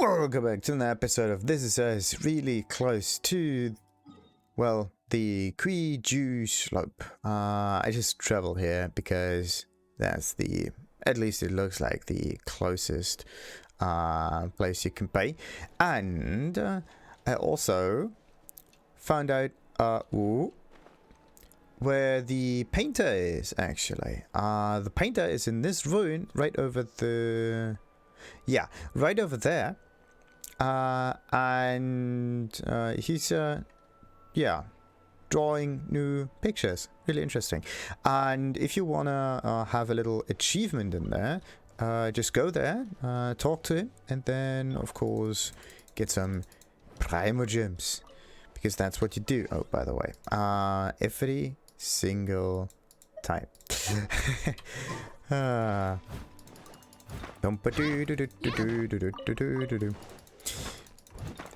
Welcome back to another episode of This Is Us, really close to, well, the Cuijue slope. I just traveled here because that's the, at least it looks like the closest place you can pay. And I also found out where the painter is, actually. The painter is in this ruin right over the... yeah, right over there. And he's yeah, drawing new pictures. Really interesting. And if you wanna have a little achievement in there, just go there, talk to him, and then of course get some Primo gems, because that's what you do. Oh, by the way, every single time.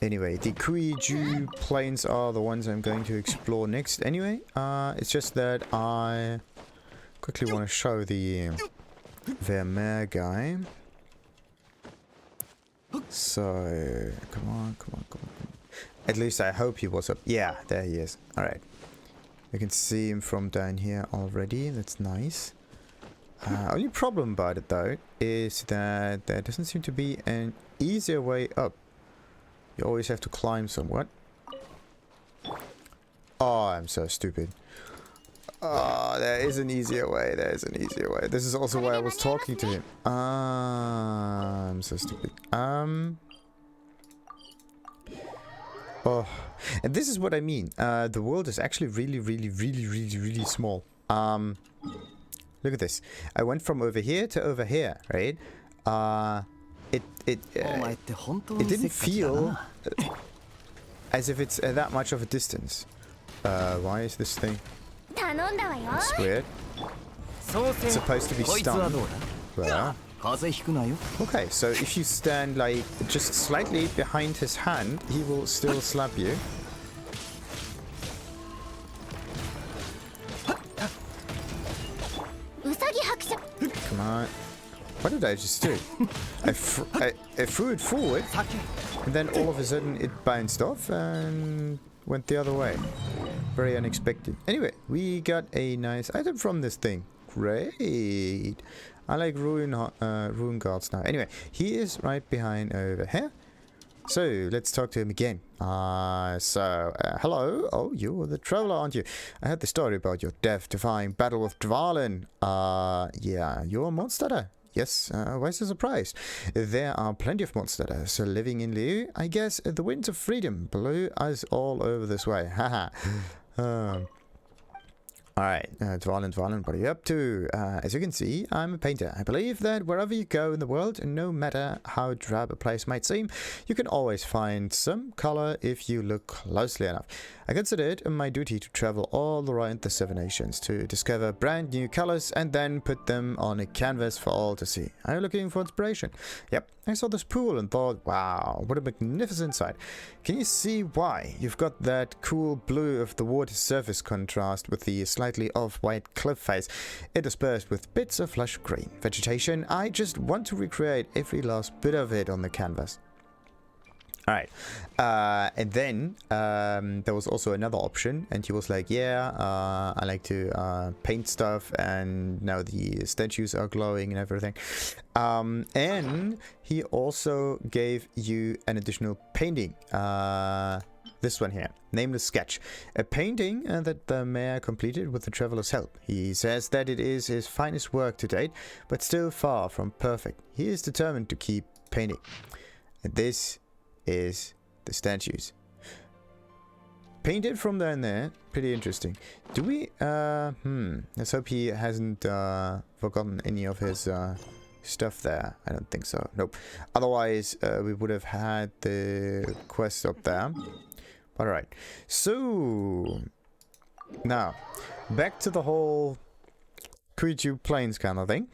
Anyway, the Cuijue plains are the ones I'm going to explore next. Anyway, it's just that I quickly want to show the Vermeer guy. So, come on. At least I hope he was up. Yeah, there he is. Alright. You can see him from down here already. That's nice. Only problem about it though is that there doesn't seem to be an easier way up. You always have to climb somewhat. Oh, I'm so stupid. Oh, there is an easier way. There is an easier way. This is also why I was talking to him. I'm so stupid. Oh, and this is what I mean. The world is actually really small. Look at this. I went from over here to over here, right? It didn't feel as if it's that much of a distance. Why is this thing? It's weird. It's supposed to be stunned. Well, okay, so if you stand like just slightly behind his hand, he will still slap you. Come on. What did I just do? I threw it forward, and then all of a sudden it bounced off and went the other way. Very unexpected. Anyway, we got a nice item from this thing. Great. I like ruin guards now. Anyway, he is right behind over here. So, let's talk to him again. Hello. Oh, you're the traveler, aren't you? I heard the story about your death-defying battle with Dvalin. Yeah, you're a monster. Yes, why is the surprise? There are plenty of monsters living in Liu. I guess the winds of freedom blew us all over this way. Haha. Alright, Dvalin, what are you up to? As you can see, I'm a painter. I believe that wherever you go in the world, no matter how drab a place might seem, you can always find some color if you look closely enough. I consider it my duty to travel all around the Seven Nations to discover brand new colors and then put them on a canvas for all to see. Are you looking for inspiration? Yep, I saw this pool and thought, wow, what a magnificent sight. Can you see why? You've got that cool blue of the water surface contrast with the slightly off-white cliff face, interspersed with bits of lush green vegetation. I just want to recreate every last bit of it on the canvas. Alright, and then there was also another option, and he was like, yeah, I like to paint stuff, and now the statues are glowing and everything. And he also gave you an additional painting, this one here, Nameless Sketch, a painting that the mayor completed with the traveler's help. He says that it is his finest work to date, but still far from perfect. He is determined to keep painting. And this is the statues. Painted from down there. Pretty interesting. Do we, let's hope he hasn't forgotten any of his stuff there. I don't think so. Nope. Otherwise, we would have had the quest up there. Alright. So, now, back to the whole Cuijue Plains kind of thing.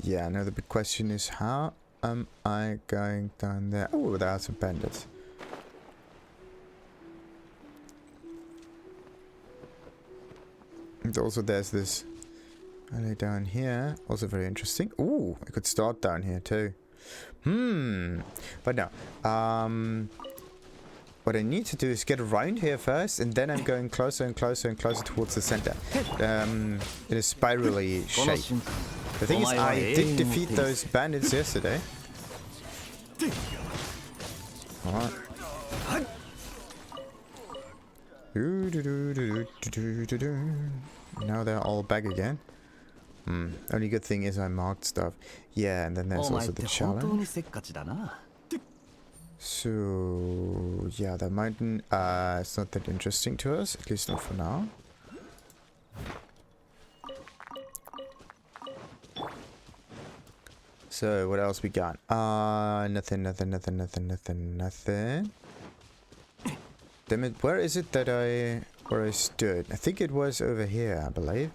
Yeah, now the big question is, how am I going down there? Oh, there are some bandits. And also there's this Inlay down here. Also very interesting. Ooh, I could start down here too. But no. What I need to do is get around here first, and then I'm going closer and closer and closer towards the center. In a spirally shape. The thing is, I did defeat those bandits yesterday. Alright. Now they're all back again. Only good thing is I marked stuff. Yeah, and then there's also the challenge. So, yeah, the mountain is not that interesting to us, at least not for now. So, what else we got? Nothing. Damn it, where is it that where I stood? I think it was over here, I believe.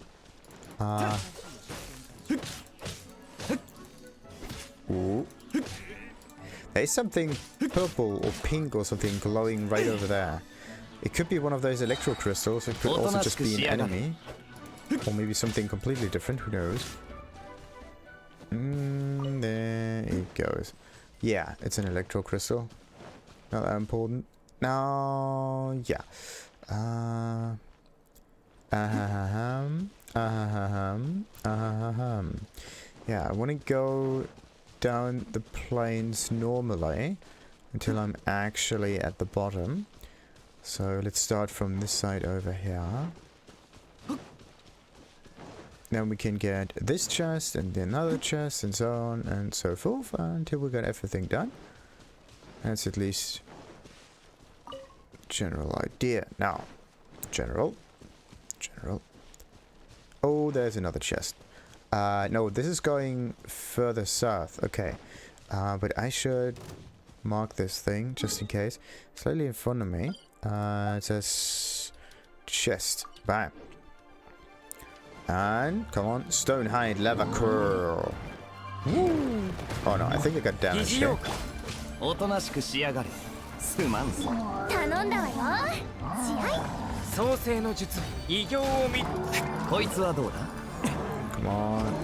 Ooh. There's something purple or pink or something glowing right over there. It could be one of those electro crystals. It could also just be an enemy. Or maybe something completely different, who knows. There it goes. Yeah, it's an electro crystal. Not that important. No, yeah. Yeah, I want to go down the plains normally until I'm actually at the bottom. So let's start from this side over here. Then we can get this chest and another chest and so on and so forth until we got everything done. That's at least general idea. Now, general. Oh, there's another chest. No, this is going further south. Okay. But I should mark this thing just in case. Slightly in front of me. It says chest. Bam. And come on, Stonehide Lavachurl. Woo! Oh no, I think I got damaged here. Come on.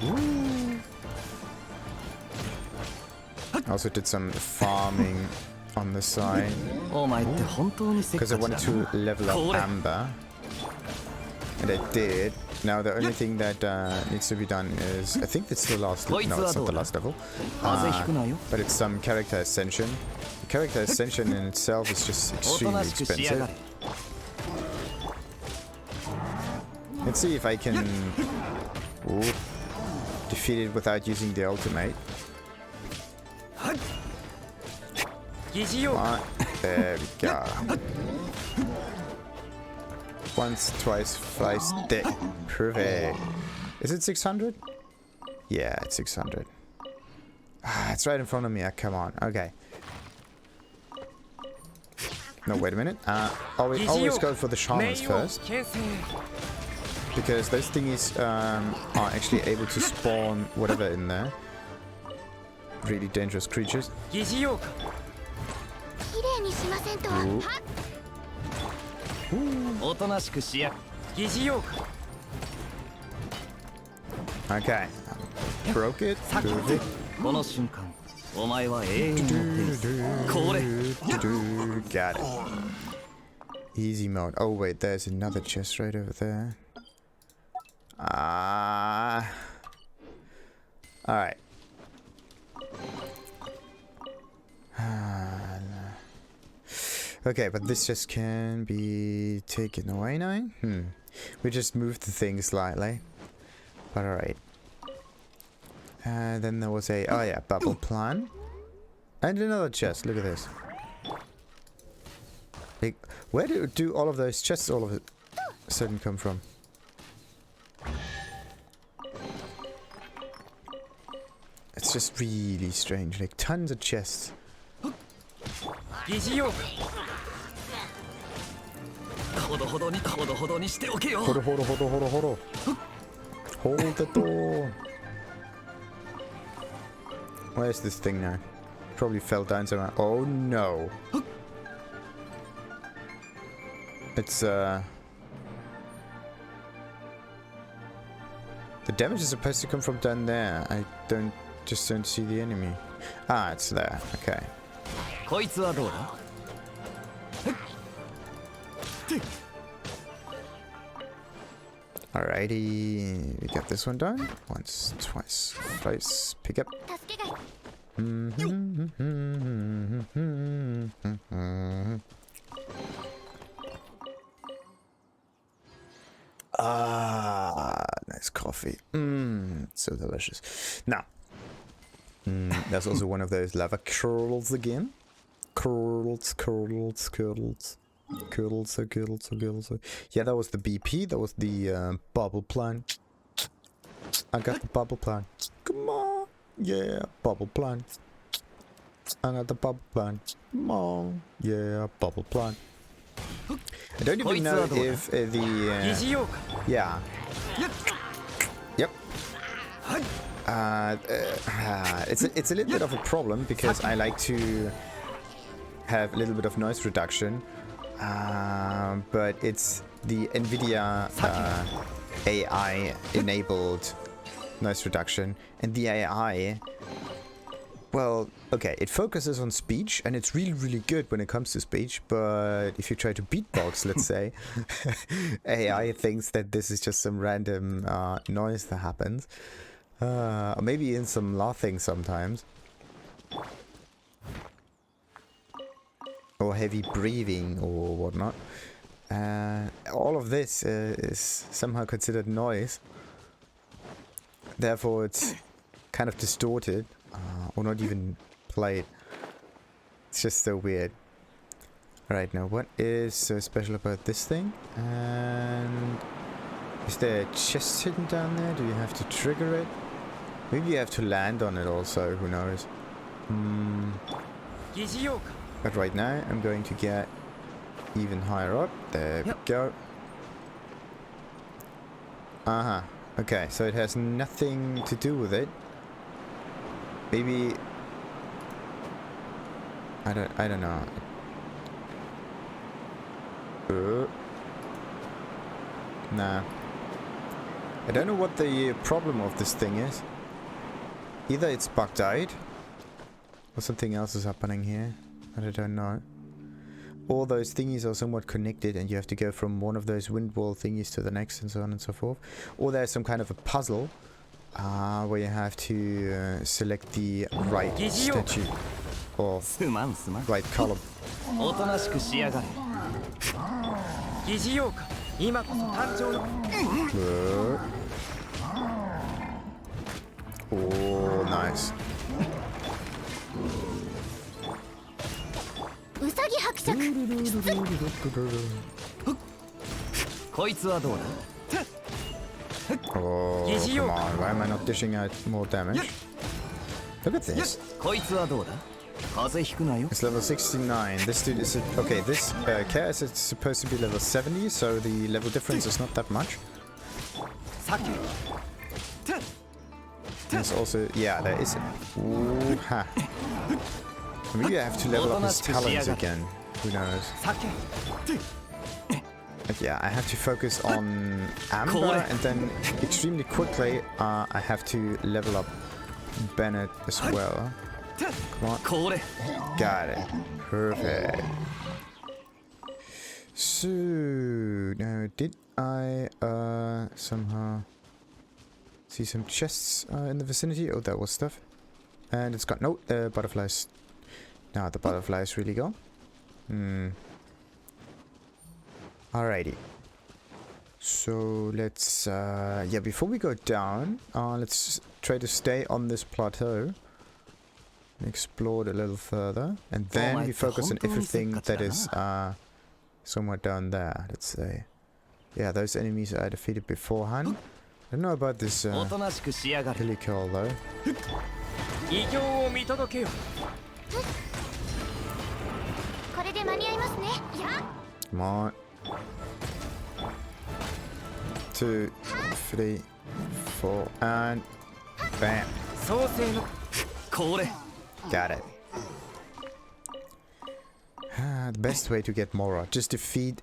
Woo. Also did some farming on the side because I wanted to level up Amber, and I did. Now the only thing that needs to be done is, I think it's the last level. No, it's not the last level, but it's some character ascension. The character ascension in itself is just extremely expensive. Let's see if I can defeat it without using the ultimate. Right, there we go. Once, twice, thrice, dead. Perfect. Is it 600? Yeah, it's 600. It's right in front of me. Come on. Okay. No, wait a minute. Always go for the shamans first. Because those thingies are actually able to spawn whatever in there. Really dangerous creatures. Ooh. Okay. Broke it. Got it. Easy mode. Oh wait, there's another chest right over there. Alright. Okay, but this just can be taken away now. We just moved the thing slightly. But alright. Then there was a... Oh yeah, bubble plan. And another chest. Look at this. Like, where do all of those chests all of a sudden come from? It's just really strange. Like, tons of chests. Hold the door. Where's this thing now? Probably fell down somewhere. Oh no. It's the damage is supposed to come from down there. I just don't see the enemy. Ah, it's there. Okay. Alrighty, we got this one done. Once, twice, thrice. Pick up. Ah, nice coffee. So delicious. Now, there's also one of those Lavachurls again. Curls. Yeah, that was the BP. That was the bubble plant. I got the bubble plant. Come on. Yeah, bubble plant. I got the bubble plant. Come on. Yeah, bubble plant. I don't even know if yeah. Yep. It's a little bit of a problem because I like to have a little bit of noise reduction, but it's the NVIDIA AI enabled noise reduction, and the AI, well, okay, it focuses on speech and it's really good when it comes to speech, but if you try to beatbox, let's say, AI thinks that this is just some random noise that happens, or maybe in some laughing sometimes, or heavy breathing or whatnot. All of this is somehow considered noise, therefore it's kind of distorted, or not even played. It's just so weird. Right, now what is so special about this thing? And is there a chest hidden down there? Do you have to trigger it? Maybe you have to land on it also, who knows? But right now I'm going to get even higher up. There we go. Okay, so it has nothing to do with it. Maybe I don't know. Nah. I don't know what the problem of this thing is. Either it's bugged out, or something else is happening here. I don't know. All those thingies are somewhat connected, and you have to go from one of those wind wall thingies to the next, and so on and so forth. Or there's some kind of a puzzle where you have to select the right statue or right column. Oh, nice. Oh, come on, why am I not dishing out more damage? Look at this. It's level 69. This dude is... okay, this Chaos is supposed to be level 70, so the level difference is not that much. There's also... yeah, there is... ooh, ha. Maybe I have to level up his talents again. Who knows? But yeah, I have to focus on Amber, and then extremely quickly I have to level up Bennett as well. Come on. Got it. Perfect. So, now did I somehow see some chests in the vicinity? Oh, that was stuff. And it's got no butterflies. Now the butterflies really go. Alrighty. So let's yeah, before we go down, let's try to stay on this plateau and explore it a little further, and then we focus on everything that is somewhere down there, let's say. Yeah, those enemies I defeated beforehand. I don't know about this Hilichurl though. Come on. 2, 3, 4, and bam. Got it. The best way to get Mora, just defeat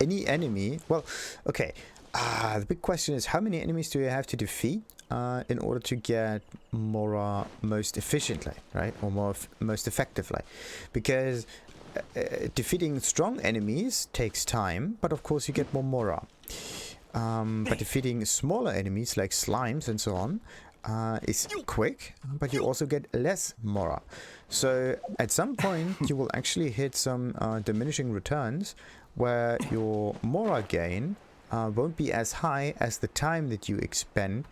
any enemy. Well, okay. The big question is, how many enemies do you have to defeat in order to get Mora most efficiently, right? Or most effectively? Because defeating strong enemies takes time, but of course you get more Mora. But defeating smaller enemies like slimes and so on is quick, but you also get less Mora. So at some point you will actually hit some diminishing returns where your Mora gain won't be as high as the time that you expend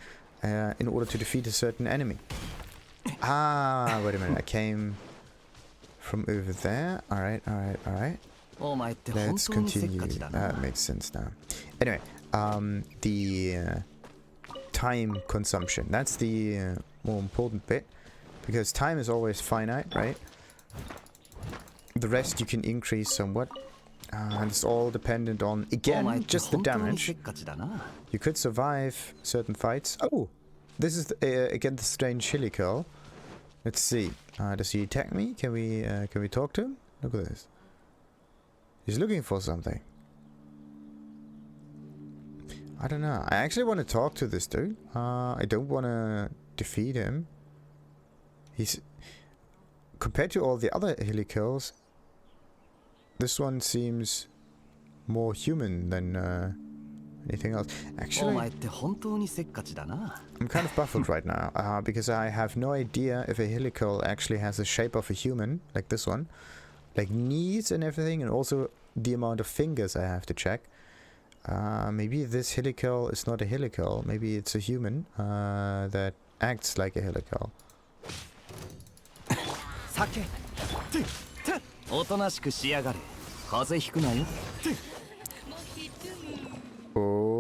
in order to defeat a certain enemy. Wait a minute, I came from over there. Alright. Let's continue. That makes sense now. Anyway, the time consumption. That's the more important bit. Because time is always finite, right? The rest you can increase somewhat. And it's all dependent on, again, just the damage. You could survive certain fights. Oh! This is, again, the strange Hilichurl. Let's see. Does he attack me? Can we talk to him? Look at this. He's looking for something. I don't know. I actually want to talk to this dude. I don't want to defeat him. He's... Compared to all the other Hilichurls, this one seems more human than anything else. Actually, I'm kind of baffled right now because I have no idea if a Hilichurl actually has the shape of a human, like this one. Like knees and everything, and also the amount of fingers I have to check. Maybe this Hilichurl is not a Hilichurl. Maybe it's a human that acts like a Hilichurl.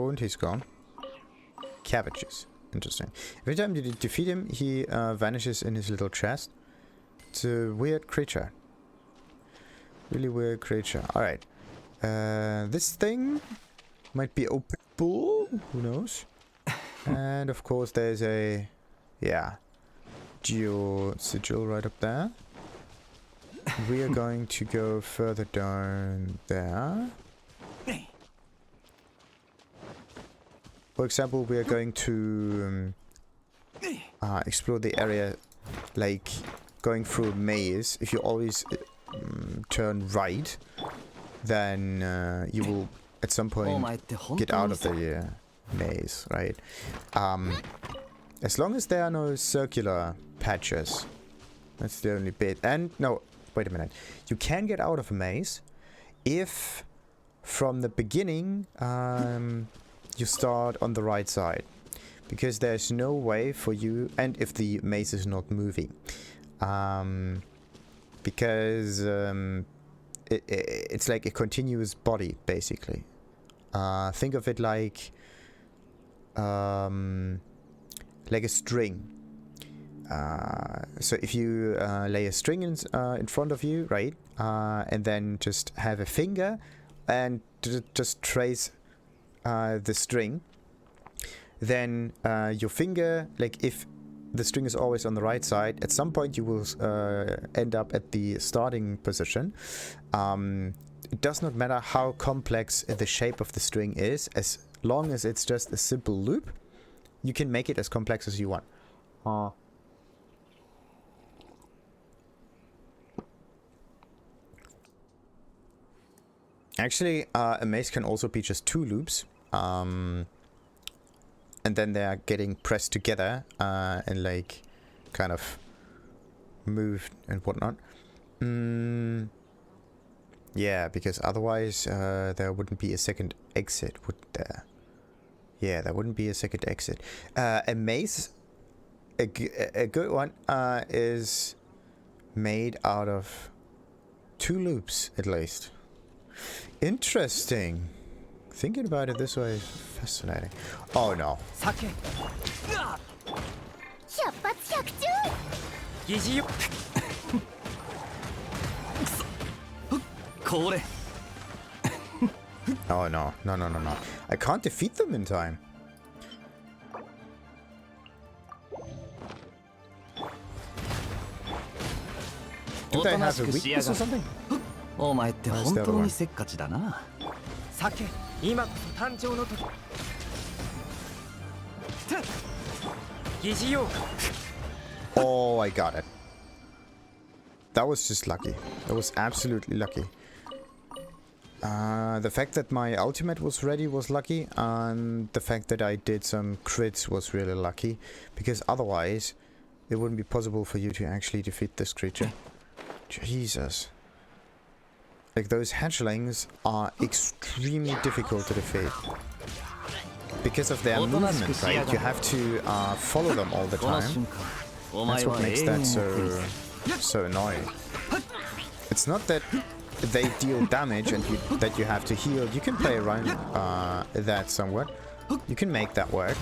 And he's gone. Cabbages. Interesting. Every time you defeat him, he vanishes in his little chest. It's a weird creature. Really weird creature. Alright. This thing might be openable. Who knows? And of course there's a... Yeah. Geo sigil right up there. We are going to go further down there. For example, we are going to explore the area like going through a maze. If you always turn right, then you will at some point get out of the maze, right? As long as there are no circular patches, that's the only bit. And no, wait a minute. You can get out of a maze if from the beginning you start on the right side, because there's no way for you, and if the maze is not moving, because it's like a continuous body basically. Think of it like a string. So if you lay a string in front of you, right, and then just have a finger and just trace the string, then your finger, like if the string is always on the right side, at some point you will end up at the starting position. It does not matter how complex the shape of the string is, as long as it's just a simple loop, you can make it as complex as you want. Actually, a maze can also be just two loops. And then they are getting pressed together and like kind of moved and whatnot. Yeah, because otherwise there wouldn't be a second exit, would there? Yeah, there wouldn't be a second exit. A maze, a good one, is made out of two loops at least. Interesting. Thinking about it this way is fascinating. Oh no. Oh no. No. I can't defeat them in time. Do they have a weakness or something? Oh, I got it. That was just lucky. That was absolutely lucky. The fact that my ultimate was ready was lucky, and the fact that I did some crits was really lucky, because otherwise it wouldn't be possible for you to actually defeat this creature. Jesus. Like, those hatchlings are extremely difficult to defeat. Because of their movement, right? You have to follow them all the time. That's what makes that so annoying. It's not that they deal damage and that you have to heal. You can play around that somewhat. You can make that work.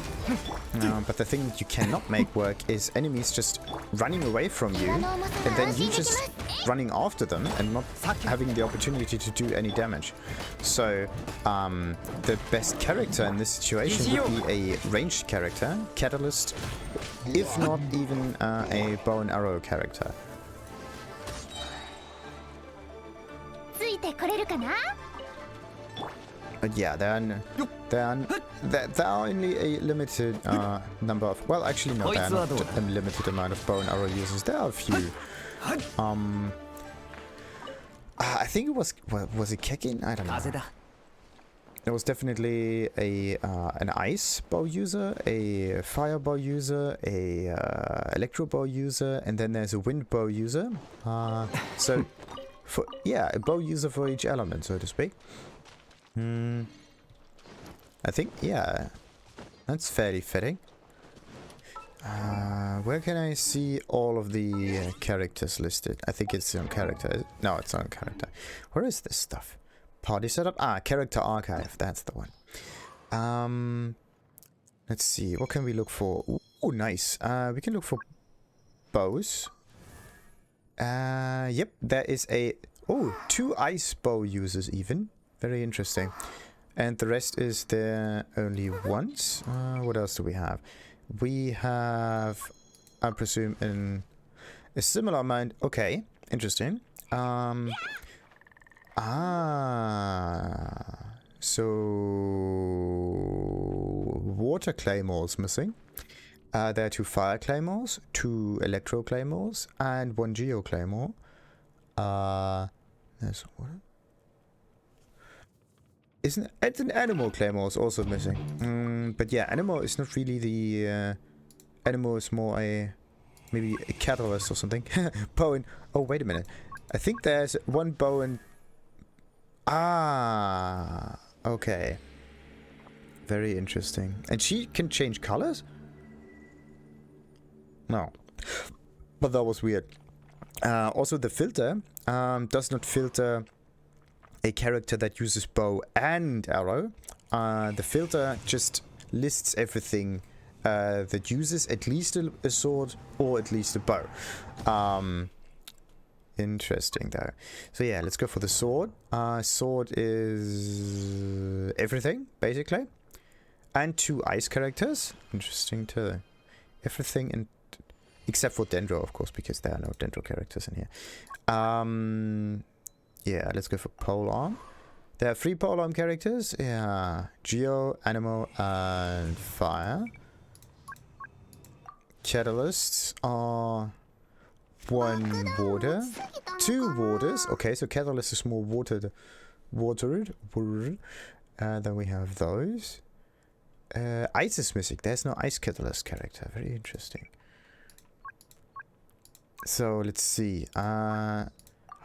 But the thing that you cannot make work is enemies just running away from you and then you just running after them and not having the opportunity to do any damage. So the best character in this situation would be a ranged character, catalyst, if not even a bow and arrow character. But yeah, there are only a limited number of... Well, actually, no, there are not a limited amount of bow and arrow users. There are a few. I think it was... Was it Kekin? I don't know. There was definitely an ice bow user, a fire bow user, a electro bow user, and then there's a wind bow user. So, a bow user for each element, so to speak. I think, yeah, that's fairly fitting. Where can I see all of the characters listed? I think it's on character. No, it's on character. Where is this stuff? Party setup? Ah, character archive. That's the one. Let's see. What can we look for? Oh, nice. We can look for bows. Yep, there is a... Oh, 2 ice bow users even. Very interesting. And the rest is there only once. What else do we have? We have, I presume, a similar amount. Okay, interesting. So water claymores missing. There are 2 fire claymores, 2 electro claymores, and 1 geo claymore. There's what? It's an animal claymore is also missing. But yeah, animal is not really the animal is more maybe a catalyst or something. Bow and... Oh, wait a minute. I think there's 1 bow and... Ah, okay. Very interesting. And she can change colors? No. But that was weird. Also, the filter does not filter a character that uses bow and arrow. The filter just lists everything that uses at least a sword or at least a bow. Interesting though. So yeah, let's go for the sword. Sword is everything, basically. And 2 ice characters. Interesting too. Everything in... Except for Dendro, of course, because there are no Dendro characters in here. Yeah, let's go for polearm. There are 3 polearm characters. Yeah, Geo, Animal, and Fire. Catalysts are 1 water, 2 waters. Okay, so Catalyst is more watered. Then we have those. Ice is missing. There's no Ice Catalyst character. Very interesting. So let's see. How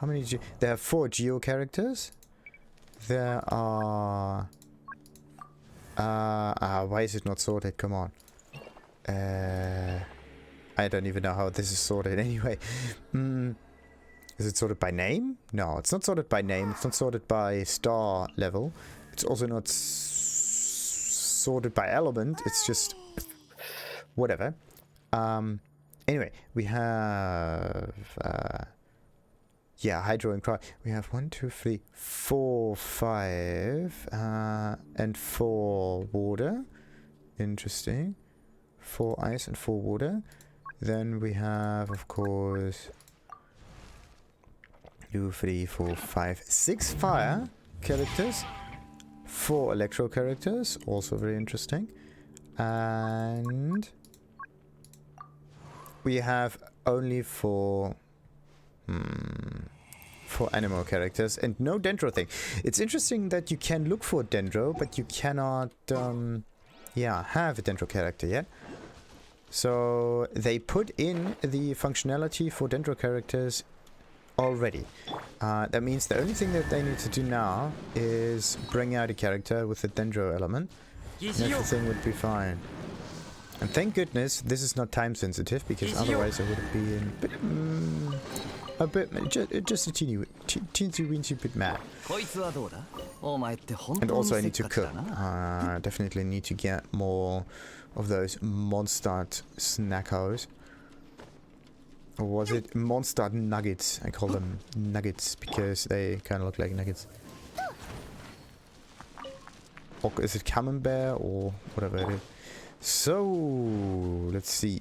many? There are 4 Geo characters. There are... why is it not sorted? Come on. I don't even know how this is sorted anyway. Is it sorted by name? No, it's not sorted by name. It's not sorted by star level. It's also not sorted by element. It's just... whatever. Anyway, we have... yeah, Hydro and Cry. We have 1, 2, 3, 4, 5, and 4 water. Interesting. 4 ice and 4 water. Then we have, of course, 2, 3, 4, 5, 6 fire characters. 4 electro characters, also very interesting. And we have only 4 animal characters and no dendro thing. It's interesting that you can look for dendro, but you cannot have a dendro character yet. So they put in the functionality for dendro characters already. That means the only thing that they need to do now is bring out a character with a dendro element, and everything would be fine. And thank goodness this is not time sensitive, because otherwise I would have been just a teeny bit mad. And also I need to cook. Definitely need to get more of those monstered snackos. Or was it monstered nuggets? I call them nuggets because they kind of look like nuggets. Or is it camembert or whatever it is? So let's see.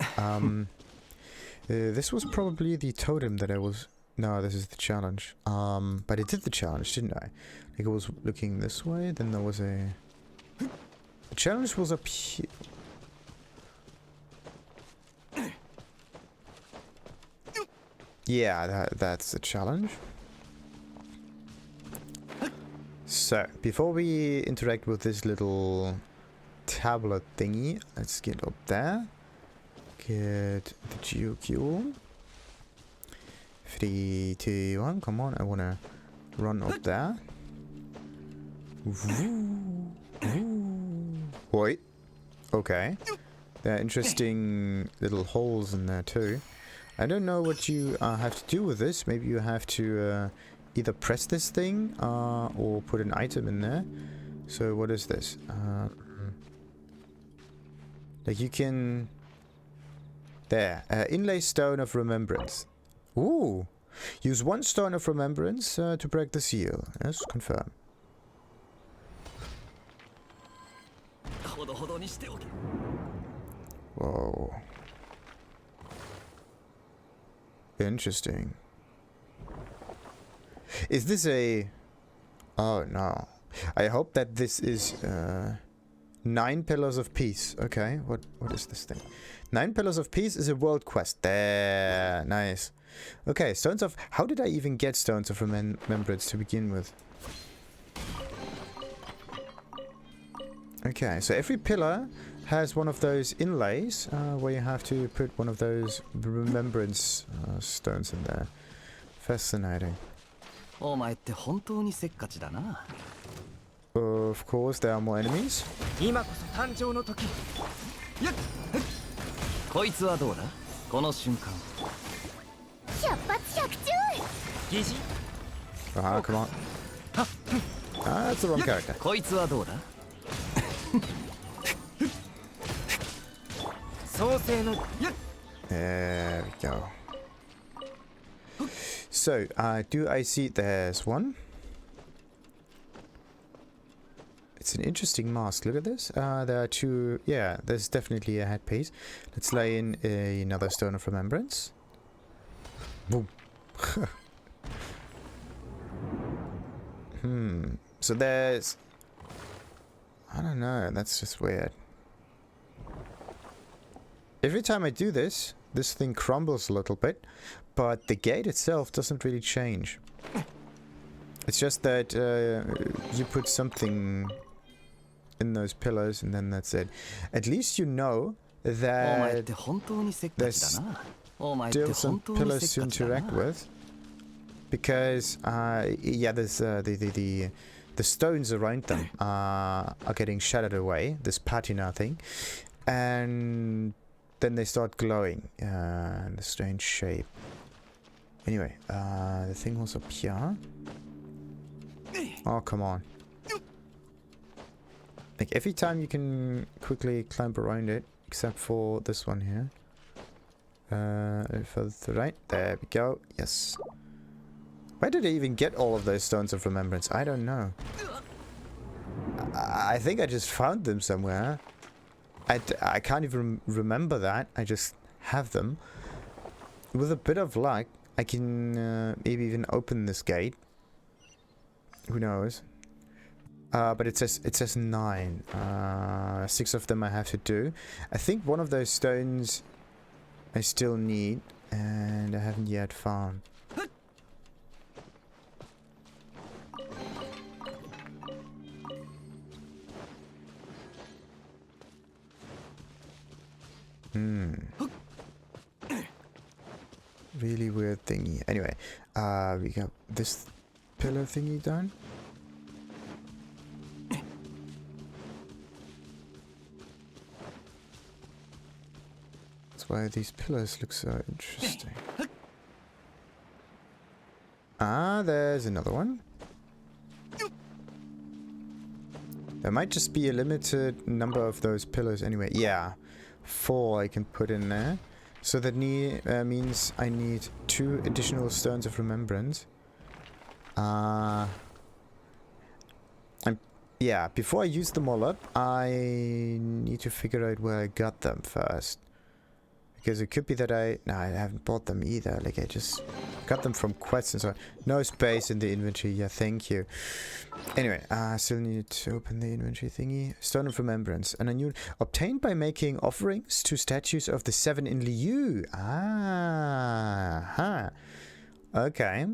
This was probably the totem that I was... No, this is the challenge. But I did the challenge, didn't I? Like I was looking this way, then there was a... The challenge was up here. Yeah, that's the challenge. So, before we interact with this little tablet thingy, let's get up there. Get the Geocule. 3, 2, 1, come on, I wanna run up there. Wait. Okay. There are interesting little holes in there too. I don't know what you have to do with this. Maybe you have to either press this thing or put an item in there. So what is this? Like you can... There. Inlay Stone of Remembrance. Ooh! Use 1 Stone of Remembrance to break the seal. Yes, confirm. Whoa. Interesting. Is this a... Oh no. I hope that this is 9 Pillars of Peace. Okay, what is this thing? 9 Pillars of Peace is a world quest. There, nice. Okay, Stones of... How did I even get Stones of Remembrance to begin with? Okay, so every pillar has one of those inlays where you have to put one of those remembrance stones in there. Fascinating. Of course, there are more enemies. Ah, come on. Ah, that's the wrong character. There we go. So, do I see there's one? It's an interesting mask. Look at this. There are 2. Yeah, there's definitely a headpiece. Let's lay in another Stone of Remembrance. Boom. So there's... I don't know. That's just weird. Every time I do this, this thing crumbles a little bit, but the gate itself doesn't really change. It's just that you put something in those pillars and then that's it. At least you know that there's still some pillars to interact with. Because, yeah, there's the stones around them are getting shattered away, this patina thing. And then they start glowing in a strange shape. Anyway, the thing was up here. Oh, come on. Like, every time you can quickly climb around it, except for this one here. Further to the right. There we go. Yes. Where did I even get all of those Stones of Remembrance? I don't know. I think I just found them somewhere. I can't even remember that. I just have them. With a bit of luck, I can maybe even open this gate. Who knows? But it says 9. 6 of them I have to do. I think one of those stones I still need, and I haven't yet found. Really weird thingy. Anyway, we got this pillar thingy done. That's why these pillars look so interesting. Ah, there's another one. There might just be a limited number of those pillars anyway. Yeah, 4 I can put in there. So that means I need 2 additional stones of remembrance. Yeah, before I use them all up, I need to figure out where I got them first. Because it could be that I haven't bought them either. Like, I just got them from quests and so on. No space in the inventory. Yeah, thank you. Anyway, I still need to open the inventory thingy. Stone of Remembrance. And a new... Obtained by making offerings to statues of the 7 Inlay. Ah. Okay.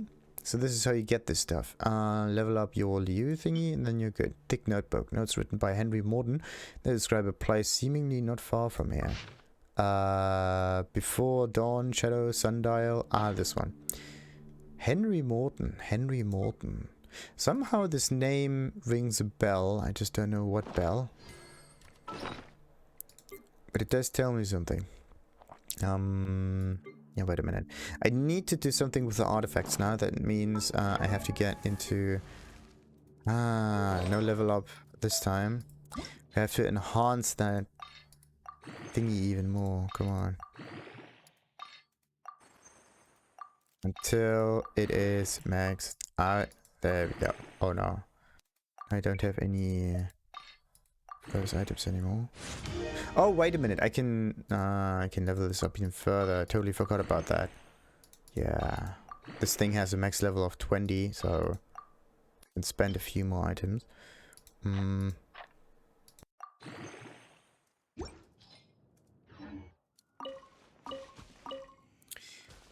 So this is how you get this stuff. Level up your Liu thingy and then you're good. Thick notebook. Notes written by Henry Morton. They describe a place seemingly not far from here. Before dawn, shadow, sundial. This one. Henry Morton. Henry Morton. Somehow this name rings a bell. I just don't know what bell. But it does tell me something. Yeah, wait a minute. I need to do something with the artifacts now. That means I have to get into... no level up this time. I have to enhance that thingy even more. Come on. Until it is maxed out. There we go. Oh no. I don't have any those items anymore. Oh, wait a minute. I can level this up even further. I totally forgot about that. Yeah. This thing has a max level of 20, so I can spend a few more items.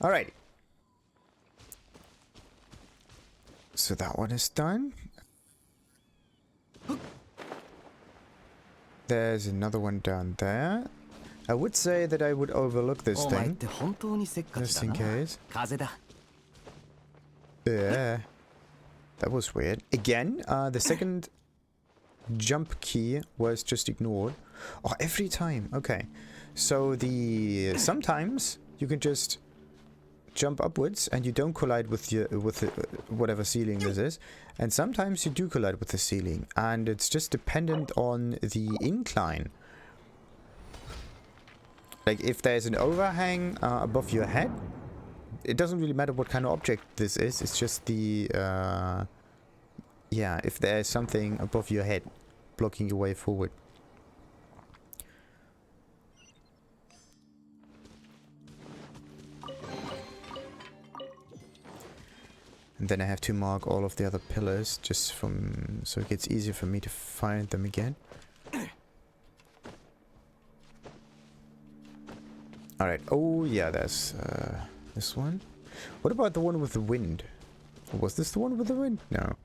Alrighty. So that one is done. There's another one down there. I would say that I would overlook this thing. Just in case. Yeah. That was weird. Again, the second jump key was just ignored. Oh, every time. Okay. So sometimes you can just jump upwards and you don't collide with whatever ceiling this is, and sometimes you do collide with the ceiling, and it's just dependent on the incline. Like if there's an overhang above your head, it doesn't really matter what kind of object this is. It's just the yeah, if there's something above your head blocking your way forward. And then I have to mark all of the other pillars just so it gets easier for me to find them again. Alright, oh yeah, there's this one. What about the one with the wind? Was this the one with the wind? No.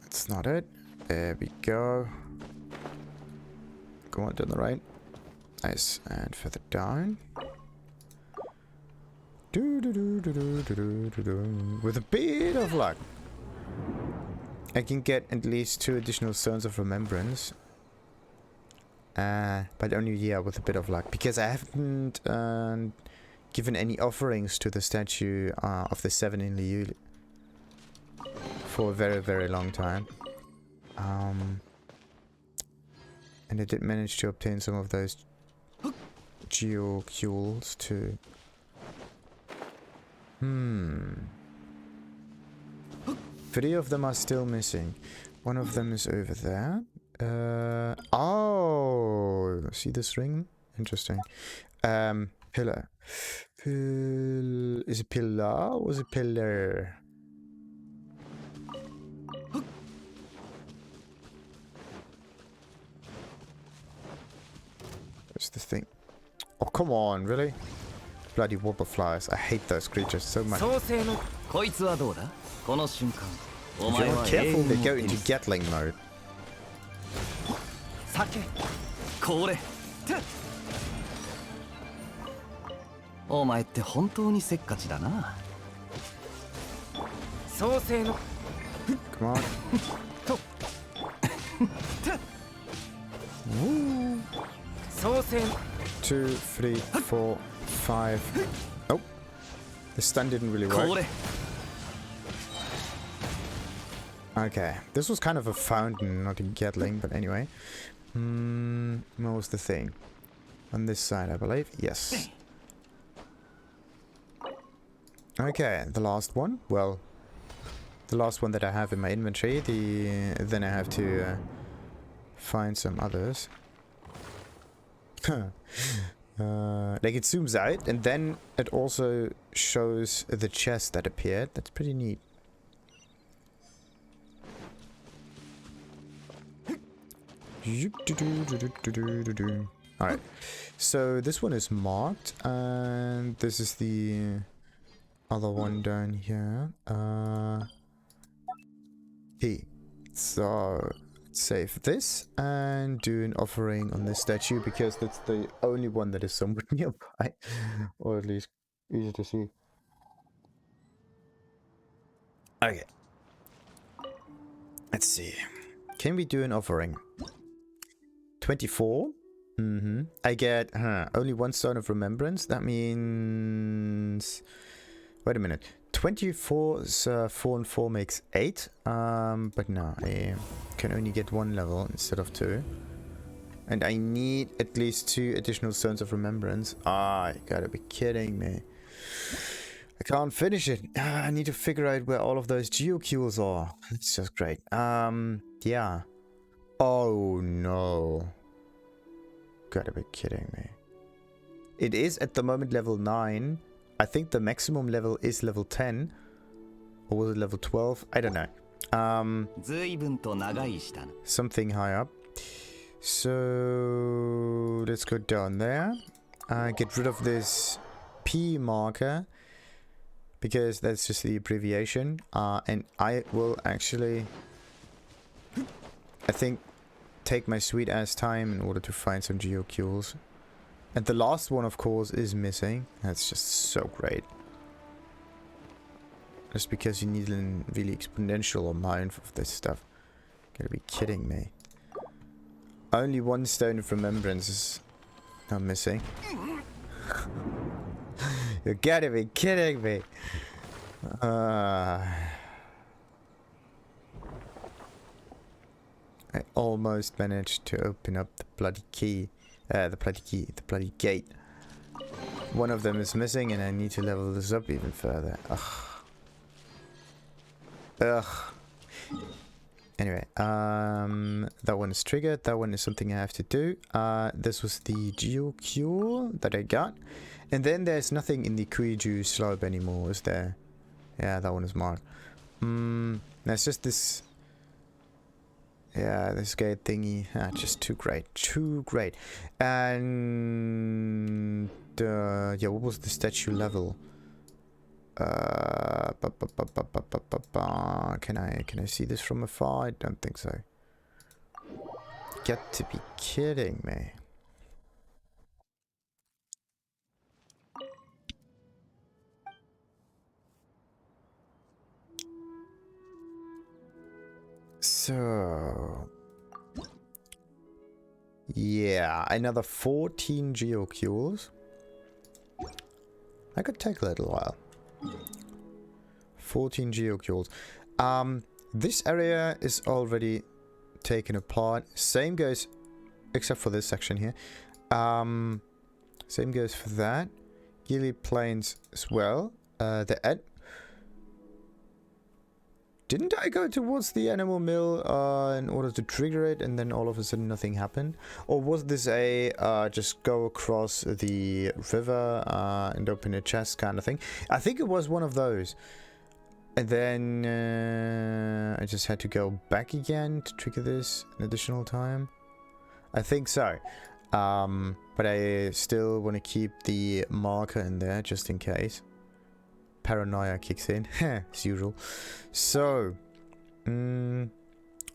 That's not it. There we go. Go on, to the right. Nice, and further down. With a bit of luck, I can get at least 2 additional stones of remembrance. But only, yeah, with a bit of luck. Because I haven't given any offerings to the statue of the 7 Inlay for a very, very long time. And I did manage to obtain some of those Geocules too. 3 of them are still missing. One of them is over there. Oh, see this ring? Interesting. Pillar. Is it pillar or is it pillar? Where's the thing? Oh, come on, really? Bloody wobble flies. I hate those creatures so much. If you're not careful, they go into Gatling mode. Come on. Woo. 2, 3, 4, 5. Oh, the stun didn't really work. Okay, this was kind of a fountain, not a Gatling, but anyway. What was the thing? On this side, I believe. Yes. Okay, the last one. Well, the last one that I have in my inventory. Then I have to find some others. Like it zooms out, and then it also shows the chest that appeared. That's pretty neat. Alright, so this one is marked, and this is the other one down here. So save this and do an offering on this statue, because that's the only one that is somewhat nearby, or at least easy to see. Okay, let's see, can we do an offering? 24. I get only 1 stone of remembrance. That means, wait a minute, 24 4 and 4 makes 8. But no, I can only get 1 level instead of 2, and I need at least 2 additional stones of remembrance. You gotta be kidding me. I can't finish it. I need to figure out where all of those Geocules are. That's just great. Yeah. Oh no. Gotta be kidding me. It is at the moment level 9. I think the maximum level is level 10. Or was it level 12? I don't know. Something high up. So let's go down there. Get rid of this P marker, because that's just the abbreviation. And I will actually, I think, take my sweet ass time in order to find some Geocules. And the last one, of course, is missing. That's just so great. Just because you need a really exponential amount of this stuff. Gotta be kidding me. Only 1 stone of remembrance is not missing. You gotta be kidding me. I almost managed to open up the bloody key. The bloody gate. One of them is missing, and I need to level this up even further. Ugh. Anyway, that one is triggered. That one is something I have to do. This was the Geocule that I got. And then there's nothing in the Cuijue slope anymore, is there? Yeah, that one is marked. That's just this... Yeah, this gate thingy. Just too great. Too great. And... yeah, what was the statue level? Can I see this from afar? I don't think so. Got to be kidding me. So... yeah, another 14 Geocules. That could take a little while. 14 Geocules. This area is already taken apart. Same goes, except for this section here. Same goes for that. Gili Plains as well. Didn't I go towards the animal mill in order to trigger it, and then all of a sudden nothing happened? Or was this a just go across the river and open a chest kind of thing? I think it was one of those. And then I just had to go back again to trigger this an additional time. I think so. But I still want to keep the marker in there just in case. Paranoia kicks in, as usual. So, and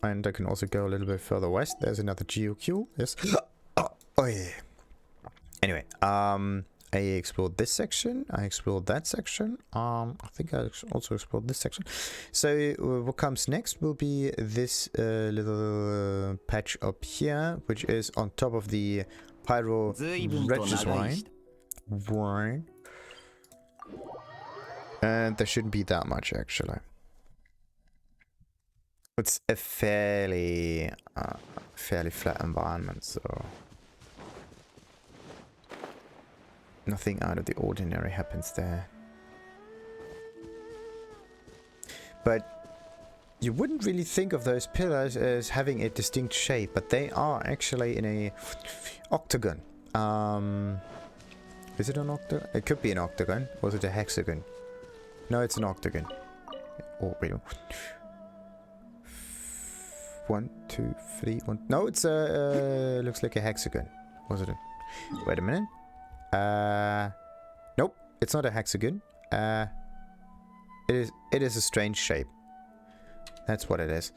I can also go a little bit further west. There's another Geocule. Yes. Oh yeah. Anyway, I explored this section. I explored that section. I think I also explored this section. So what comes next will be this little patch up here, which is on top of the Pyro Regisvine. Right. And there shouldn't be that much, actually. It's a fairly flat environment, so nothing out of the ordinary happens there. But you wouldn't really think of those pillars as having a distinct shape, but they are actually in a octagon. Is it an octagon? It could be an octagon. Or is it a hexagon? No, it's an octagon. Oh, wait. 1, 2, 3, 1. No, it's a looks like a hexagon. Was it? Wait a minute. Nope, it's not a hexagon. It is a strange shape. That's what it is.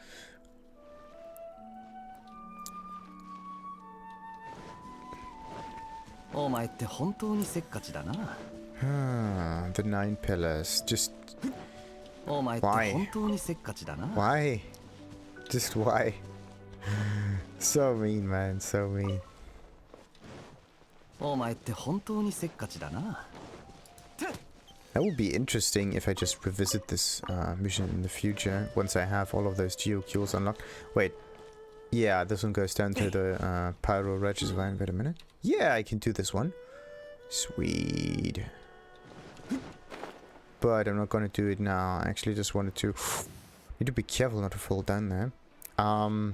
The 9 pillars. Just why? Why? Just why? So mean, man. So mean. That would be interesting if I just revisit this mission in the future once I have all of those Geocules unlocked. Wait. Yeah, this one goes down to the Pyro Regisvine. Wait a minute. Yeah, I can do this one. Sweet. But I'm not going to do it now. I actually just wanted to... Need to be careful not to fall down there. Oh.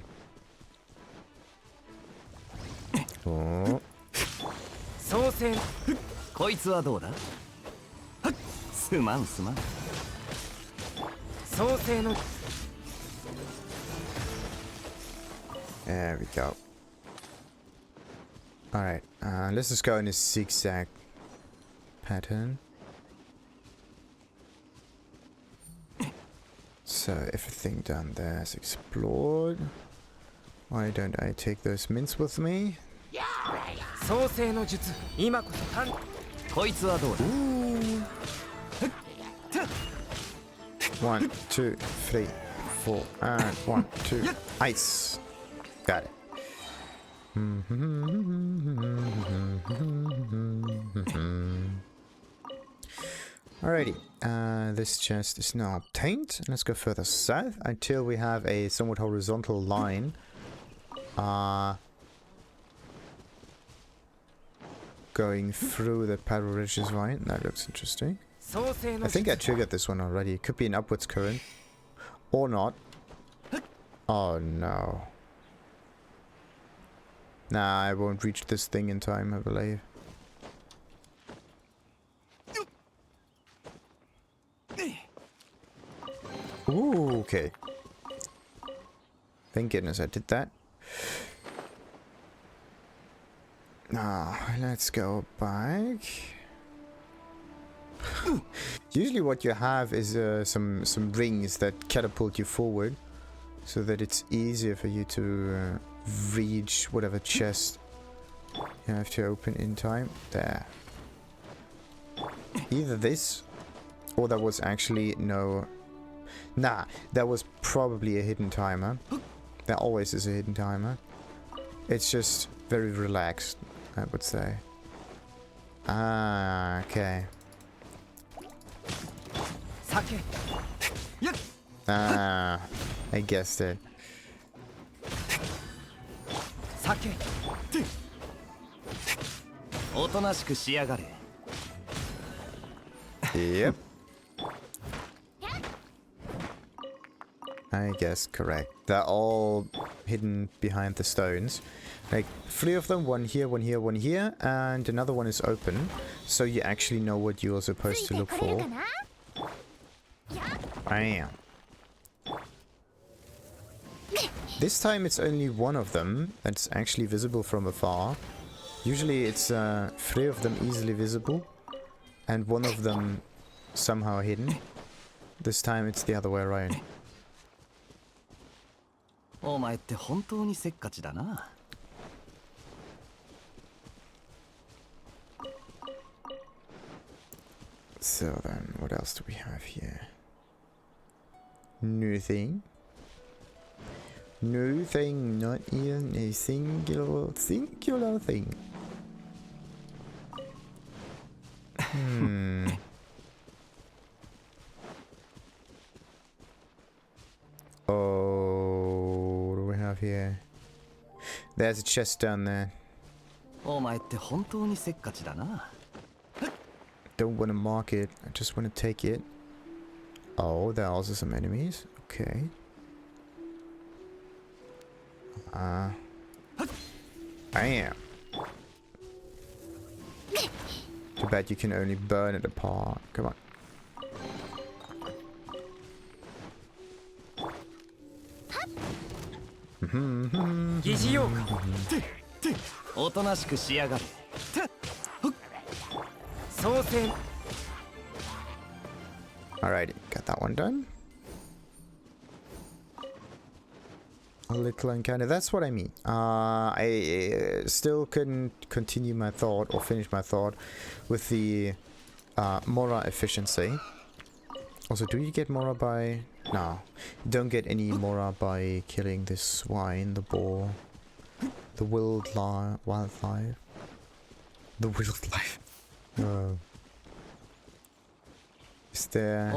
There we go. Alright, let's just go in a zigzag pattern. So everything down there is explored. Why don't I take those mints with me? Ooh. 1, 2, 3, 4, and 1, 2, ice. Got it. Alrighty, this chest is now obtained. Let's go further south until we have a somewhat horizontal line. Going through the Pyro Regisvine. That looks interesting. I think I triggered this one already. It could be an upwards current. Or not. Oh no. Nah, I won't reach this thing in time, I believe. Ooh, okay. Thank goodness I did that. Now, let's go back. Usually what you have is some rings that catapult you forward, so that it's easier for you to reach whatever chest you have to open in time. There. Either this, or there was actually no... Nah, that was probably a hidden timer. There always is a hidden timer. It's just very relaxed, I would say. Ah, okay. Ah, I guessed it. Yep. I guess correct. They're all hidden behind the stones. Like 3 of them, one here, one here, one here, and another one is open. So you actually know what you're supposed to look for. Bam. This time it's only one of them that's actually visible from afar. Usually it's 3 of them easily visible and one of them somehow hidden. This time it's the other way around. So then, what else do we have here? Nothing. Nothing, not even a singular thing. Oh, what do we have here? There's a chest down there. Don't want to mark it, I just want to take it. Oh, there are also some enemies. Okay. Bam. Too bad you can only burn it apart. Come on. Alrighty, got that one done. A little encounter. That's what I mean. I still couldn't continue my thought or finish my thought with the Mora efficiency. Also, do you get Mora by... No. You don't get any Mora by killing this swine, the boar. The wildlife. The wildlife. Is there...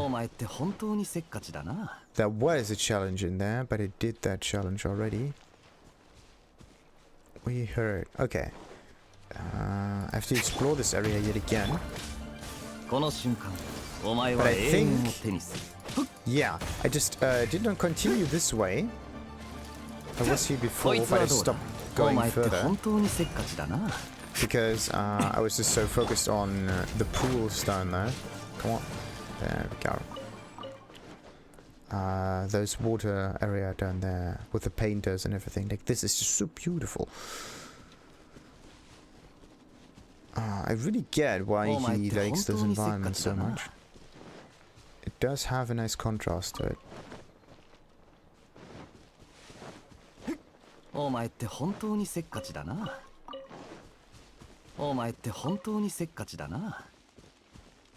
There was a challenge in there, but it did that challenge already. We heard. Okay. I have to explore this area yet again. But I think... Yeah, I just did not continue this way. I was here before, but I stopped going further. Because I was just so focused on the pools down there. Come on. There we go. Those water area down there with the painters and everything. Like, this is just so beautiful. I really get why he likes those environments so much. It does have a nice contrast to it.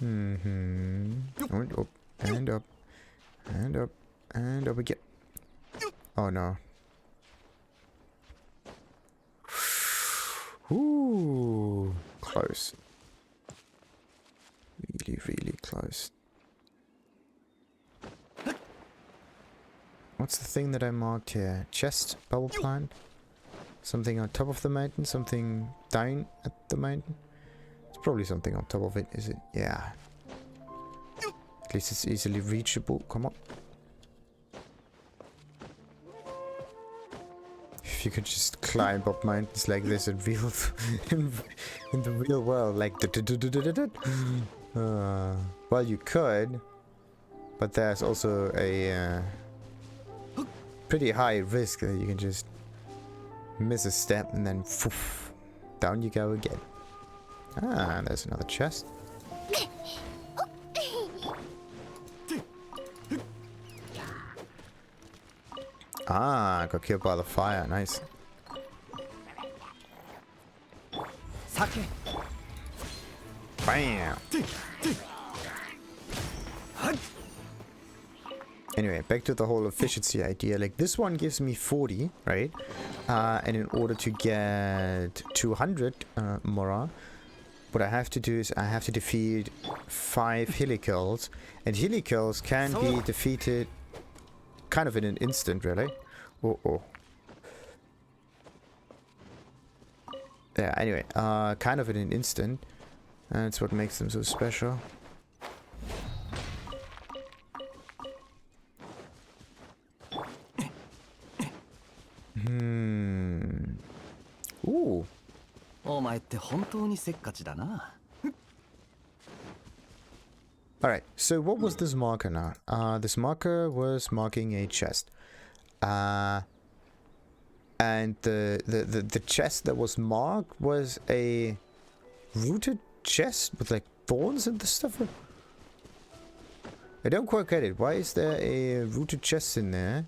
And up, and up, and up, and up again. Oh no. Ooh, close. Really, really close. What's the thing that I marked here? Chest, bubble plant? Something on top of the mountain? Something down at the mountain? It's probably something on top of it, is it? Yeah. At least it's easily reachable. Come on. If you could just climb up mountains like this in real in the real world, like well, you could, but there's also a pretty high risk that you can just miss a step and then poof, down you go again. Ah, there's another chest. Ah, I got killed by the fire. Nice. Bam. Anyway, back to the whole efficiency idea. Like, this one gives me 40, right? And in order to get 200 Mora, what I have to do is I have to defeat 5 Hilichurls. And Hilichurls can be defeated kind of in an instant, really. Oh. Yeah, anyway, kind of in an instant. And that's what makes them so special. Alright, so what was this marker now? This marker was marking a chest. And the chest that was marked was a rooted chest with like thorns and the stuff. I don't quite get it. Why is there a rooted chest in there?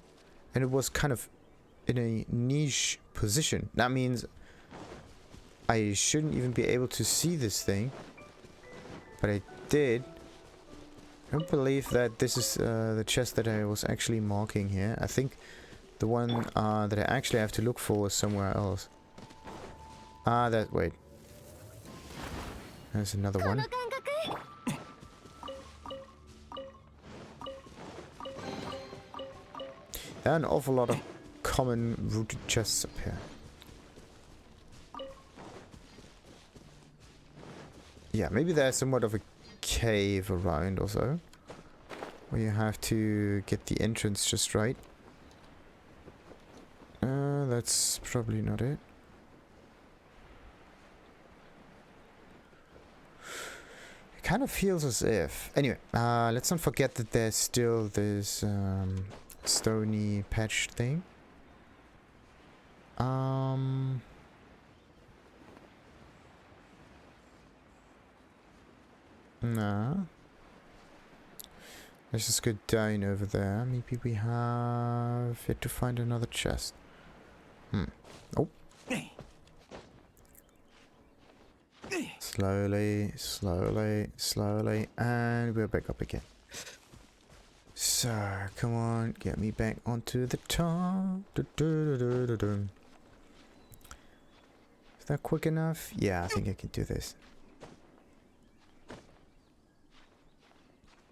And it was kind of in a niche position. That means I shouldn't even be able to see this thing. But I did. I don't believe that this is the chest that I was actually marking here. I think the one that I actually have to look for is somewhere else. Wait. There's another one. There are an awful lot of common rooted chests up here. Yeah, maybe there's somewhat of a cave around or so, where you have to get the entrance just right. That's probably not it. It kind of feels as if... Anyway, let's not forget that there's still this stony patch thing. No. Let's just go down over there. Maybe we have yet to find another chest. Oh. Slowly, slowly, slowly, and we're back up again. So, come on, get me back onto the top. Is that quick enough? Yeah, I think I can do this.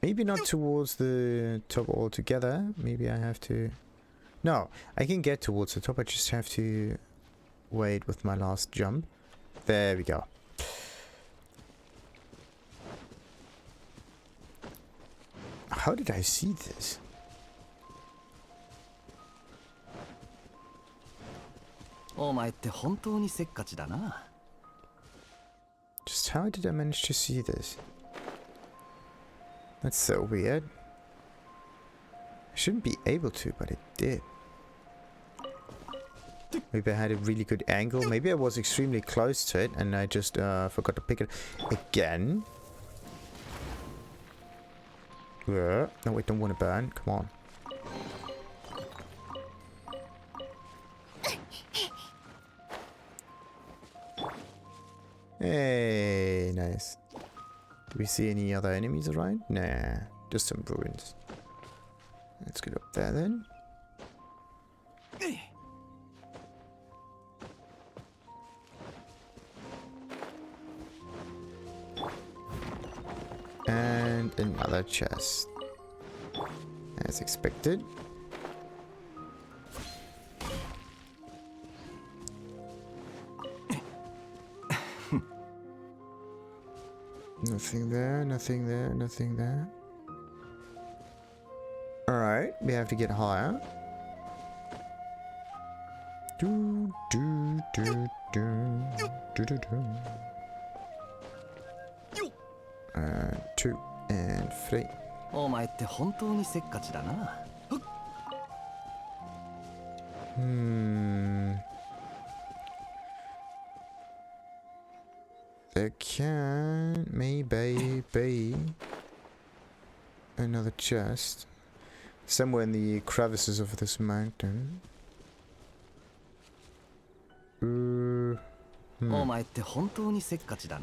Maybe not towards the top altogether. Maybe I have to... No, I can get towards the top. I just have to wait with my last jump. There we go. How did I see this? Just how did I manage to see this? That's so weird. I shouldn't be able to, but it did. Maybe I had a really good angle. Maybe I was extremely close to it and I just forgot to pick it again. No, I don't want to burn. Come on. Hey, nice. Do we see any other enemies around? Nah, just some ruins. Let's get up there then. And another chest. As expected. Nothing there, nothing there, nothing there. Alright, we have to get higher. Do, do, do, do, do, do, do. 2 and 3. There can maybe be another chest somewhere in the crevices of this mountain.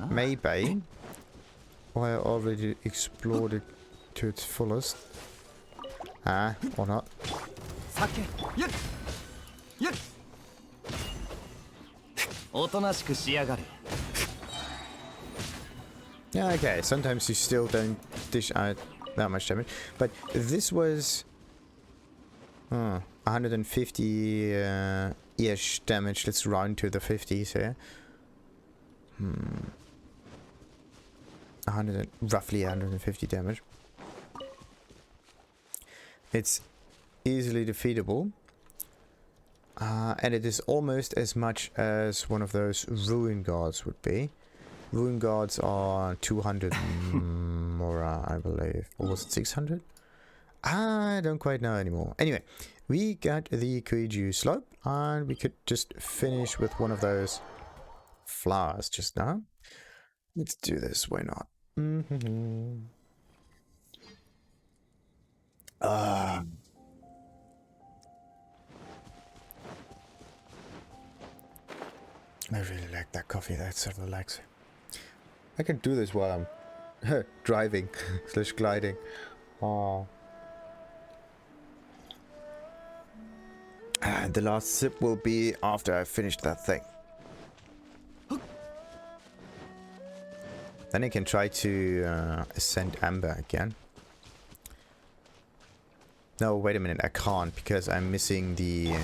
Maybe. Or I already explored it to its fullest. Or not. Yeah, okay, sometimes you still don't dish out that much damage. But this was 150-ish damage. Let's round to the 50s here. Roughly 150 damage. It's easily defeatable. And it is almost as much as one of those ruin guards would be. Ruin guards are 200 mora, I believe. Or was it 600? I don't quite know anymore. Anyway, we got the Cuijue slope, and we could just finish with one of those flowers just now. Let's do this, why not? I really like that coffee, that's so relaxing. I can do this while I'm driving / gliding. Oh. And the last sip will be after I finished that thing. Then I can try to ascend Amber again. No, wait a minute, I can't because I'm missing the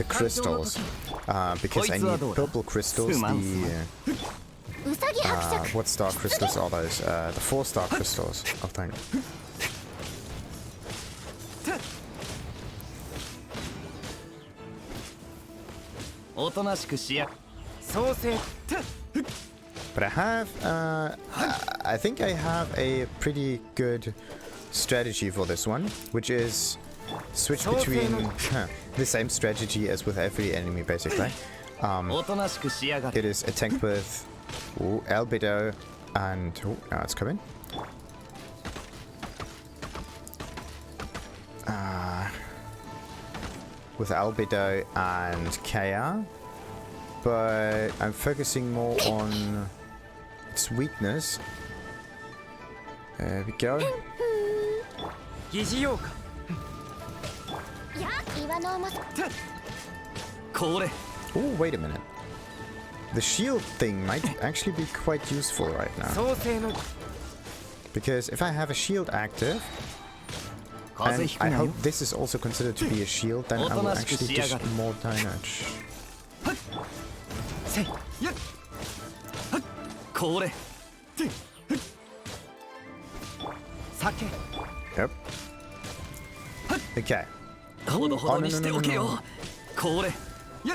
crystals. Because I need purple crystals. What star crystals are those? The 4-star crystals, I think. But I have, I think I have a pretty good strategy for this one, which is switch between the same strategy as with every enemy, basically. It is attacked with Albedo and... Oh, now it's coming. With Albedo and KR. But I'm focusing more on its weakness. There we go. Oh, wait a minute. The shield thing might actually be quite useful right now. Because if I have a shield active, and I hope this is also considered to be a shield, then I will actually dish more damage. Yep. Okay. Oh, no.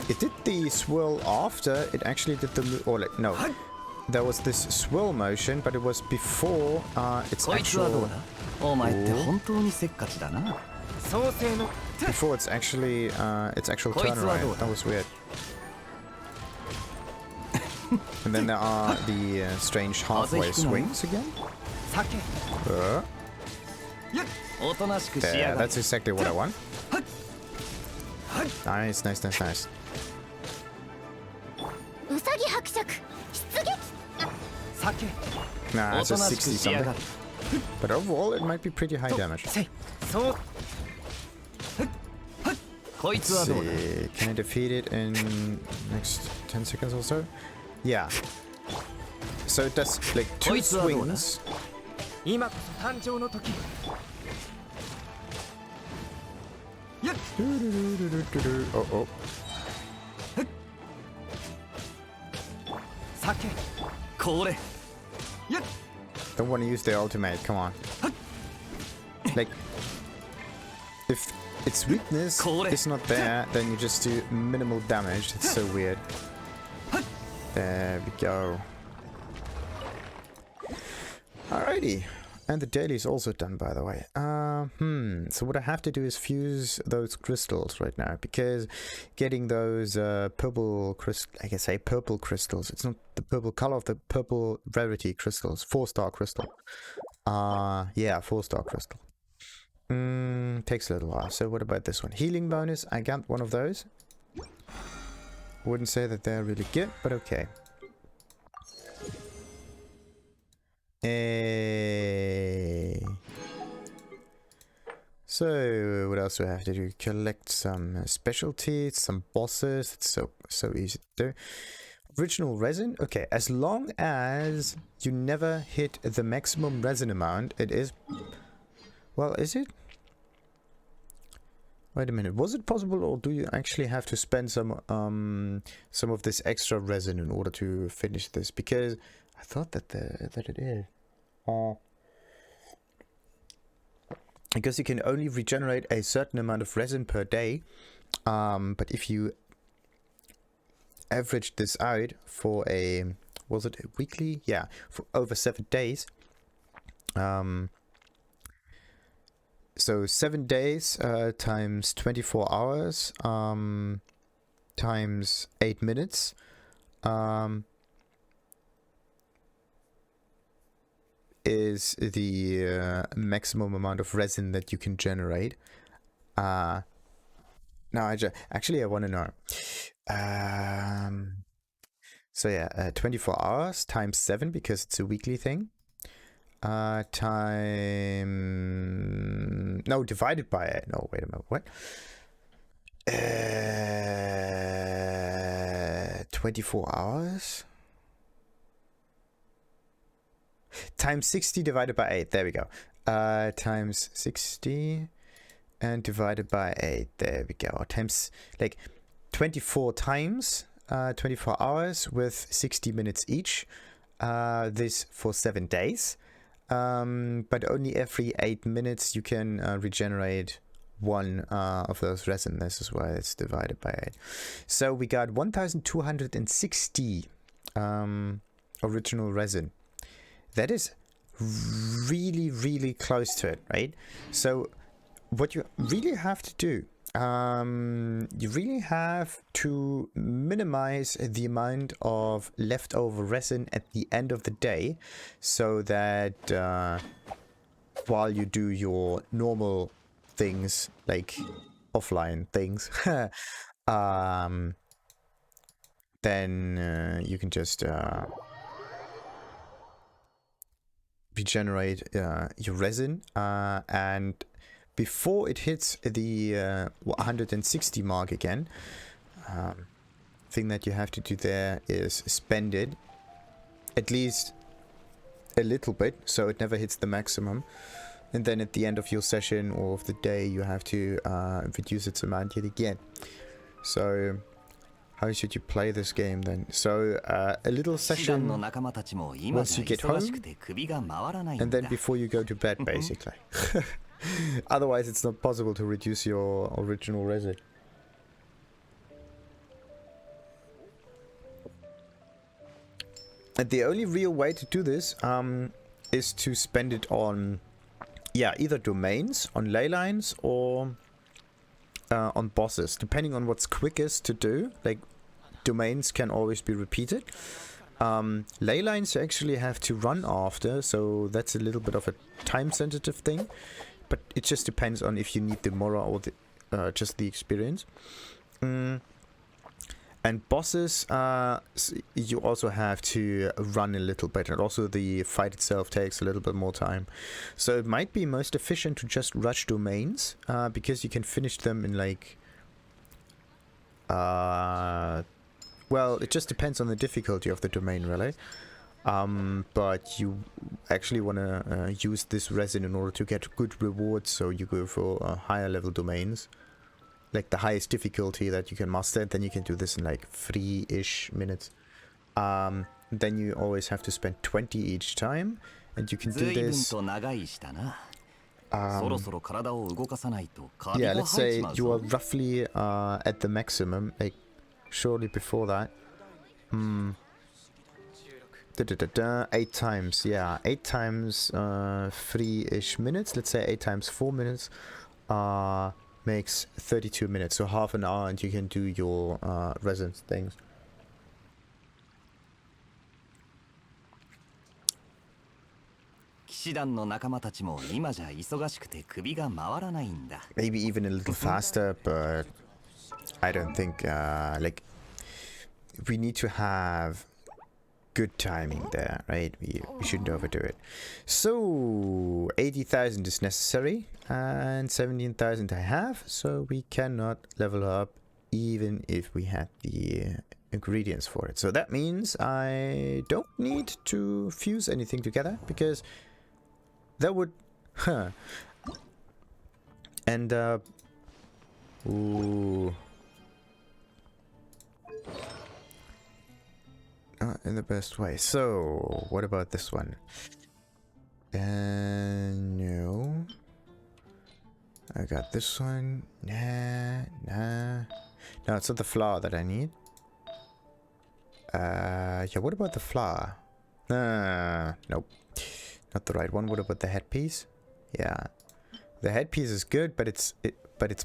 It did the swirl after it actually did the... Or like, no. There was this swirl motion, but it was before its actual... Before its actually its actual turnaround. That was weird. And then there are the strange halfway swings again. There, that's exactly what I want. Nice. Nah, it's a 60 something. But overall, it might be pretty high damage. Let's see. Can I defeat it in next 10 seconds or so? Yeah. So it does like 2 swings. Oh. Don't want to use the ultimate, come on. Like, if its weakness is not there, then you just do minimal damage. It's so weird. There we go. Alrighty. And the daily is also done, by the way. So what I have to do is fuse those crystals right now, because getting those purple crystals. It's not the purple color of the purple rarity crystals. 4-star crystal. Yeah, 4-star crystal. Takes a little while. So what about this one? Healing bonus. I got one of those. Wouldn't say that they're really good, but okay. So what else do I have to do? Collect some specialties, some bosses. It's so easy to do. Original resin. Okay, as long as you never hit the maximum resin amount, it is. Well, is it? Wait a minute. Was it possible, or do you actually have to spend some of this extra resin in order to finish this? Because I thought that it is. Because you can only regenerate a certain amount of resin per day, But if you average this out for a, was it a weekly? Yeah, for over 7 days. So 7 days times 24 hours times 8 minutes is the maximum amount of resin that you can generate. Now actually I want to know. So yeah, 24 hours times 7 because it's a weekly thing. Divided by it. No, wait a minute. What? 24 hours times 60 divided by 8. There we go. Times 60 and divided by 8. There we go. Times like 24 times 24 hours with 60 minutes each. This for 7 days. But only every 8 minutes you can regenerate one of those resin. This is why it's divided by 8. So we got 1,260 original resin. That is really, really close to it, right? So what you really have to do, you really have to minimize the amount of leftover resin at the end of the day, so that while you do your normal things, like offline things, then you can just regenerate your resin, and before it hits the 160 mark again, thing that you have to do there is spend it at least a little bit so it never hits the maximum, and then at the end of your session or of the day you have to reduce its amount yet again. So how should you play this game then? So a little session once you get home, and then before you go to bed, basically. Otherwise it's not possible to reduce your original resin. And the only real way to do this is to spend it on, yeah, either domains, on ley lines, or on bosses, depending on what's quickest to do. Like, domains can always be repeated. Ley lines you actually have to run after, so that's a little bit of a time-sensitive thing. But it just depends on if you need the mora or the, just the experience. And bosses, you also have to run a little bit, and also the fight itself takes a little bit more time. So it might be most efficient to just rush domains, because you can finish them in like... well, it just depends on the difficulty of the domain, really. But you actually want to use this resin in order to get good rewards, so you go for higher level domains, like the highest difficulty that you can master. Then you can do this in like 3-ish minutes. Then you always have to spend 20 each time, and you can do this. Yeah, let's say you are roughly at the maximum, like shortly before that. 8 times, yeah, 8 times 3-ish minutes, let's say 8 times 4 minutes makes 32 minutes, so half an hour, and you can do your resin things. Maybe even a little faster, but I don't think, like, we need to have good timing there, right? We shouldn't overdo it. So 80,000 is necessary, and 17,000 I have, so we cannot level up even if we had the ingredients for it. So that means I don't need to fuse anything together, because that would and ooh, in the best way. So what about this one? No. I got this one. Nah. No, it's not the flower that I need. Yeah, what about the flower? Nope. Not the right one. What about the headpiece? Yeah. The headpiece is good, but it's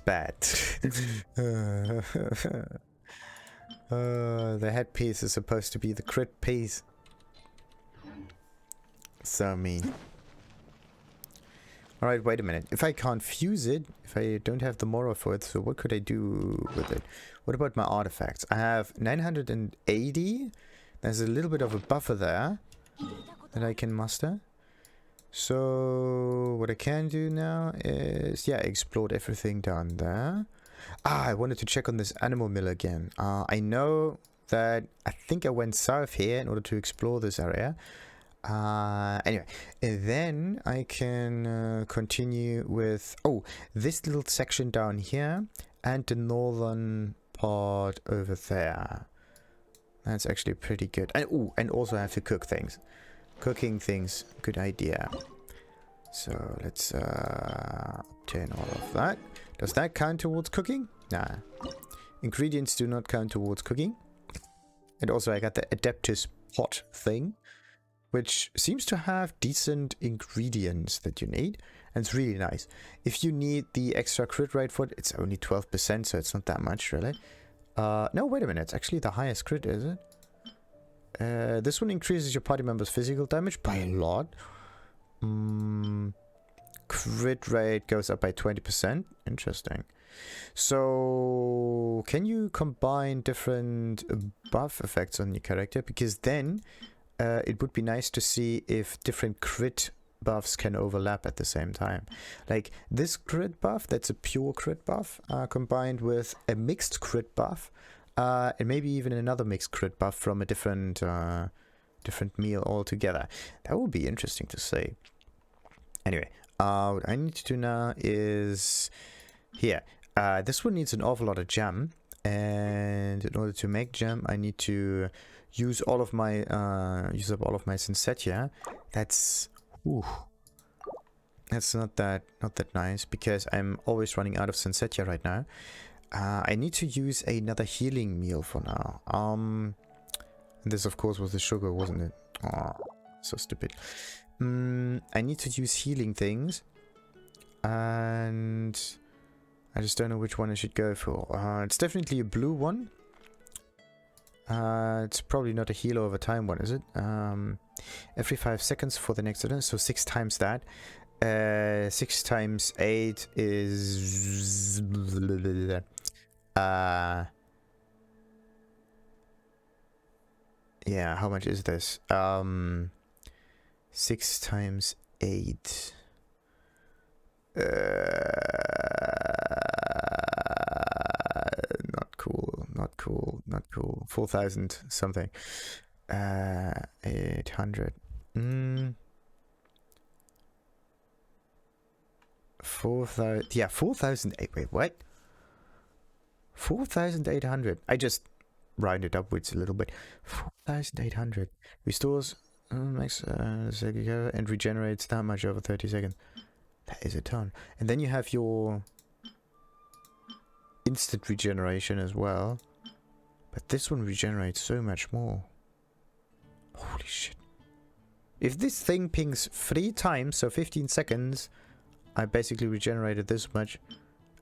bad. The headpiece is supposed to be the crit piece. So mean. Alright, wait a minute. If I can't fuse it, if I don't have the Mora for it, so what could I do with it? What about my artifacts? I have 980. There's a little bit of a buffer there that I can muster. So what I can do now is, yeah, explode everything down there. I wanted to check on this animal mill again. I know that I think I went south here in order to explore this area. Anyway, and then I can continue with this little section down here and the northern part over there. That's actually pretty good. And also I have to cook things. Cooking things, good idea. So let's obtain all of that. Does that count towards cooking? Nah. Ingredients do not count towards cooking. And also I got the Adeptus pot thing, which seems to have decent ingredients that you need, and it's really nice. If you need the extra crit rate for it, it's only 12%, so it's not that much, really. No, wait a minute, it's actually the highest crit, is it? This one increases your party members' physical damage by a lot. Crit rate goes up by 20%. Interesting. So, can you combine different buff effects on your character? Because then it would be nice to see if different crit buffs can overlap at the same time. Like this crit buff, that's a pure crit buff, combined with a mixed crit buff, and maybe even another mixed crit buff from a different meal altogether. That would be interesting to see. Anyway, what I need to do now is here. This one needs an awful lot of gem, and in order to make gem, I need to use all of my use up all of my Synthetia. That's not that nice, because I'm always running out of Synthetia right now. I need to use another healing meal for now. This of course was the sugar, wasn't it? Oh, so stupid. I need to use healing things, and I just don't know which one I should go for. It's definitely a blue one. It's probably not a heal over time one, is it? Every 5 seconds for the next turn, so 6 times that. 6 times 8 is... yeah, how much is this? 6 times 8... not cool. 4,000 something. 800. 4,000. Yeah, 4,008. Wait, what? 4,800. I just rounded upwards a little bit. 4,800. Restores max and regenerates that much over 30 seconds. That is a ton. And then you have your instant regeneration as well. But this one regenerates so much more. Holy shit. If this thing pings 3 times, so 15 seconds, I basically regenerated this much.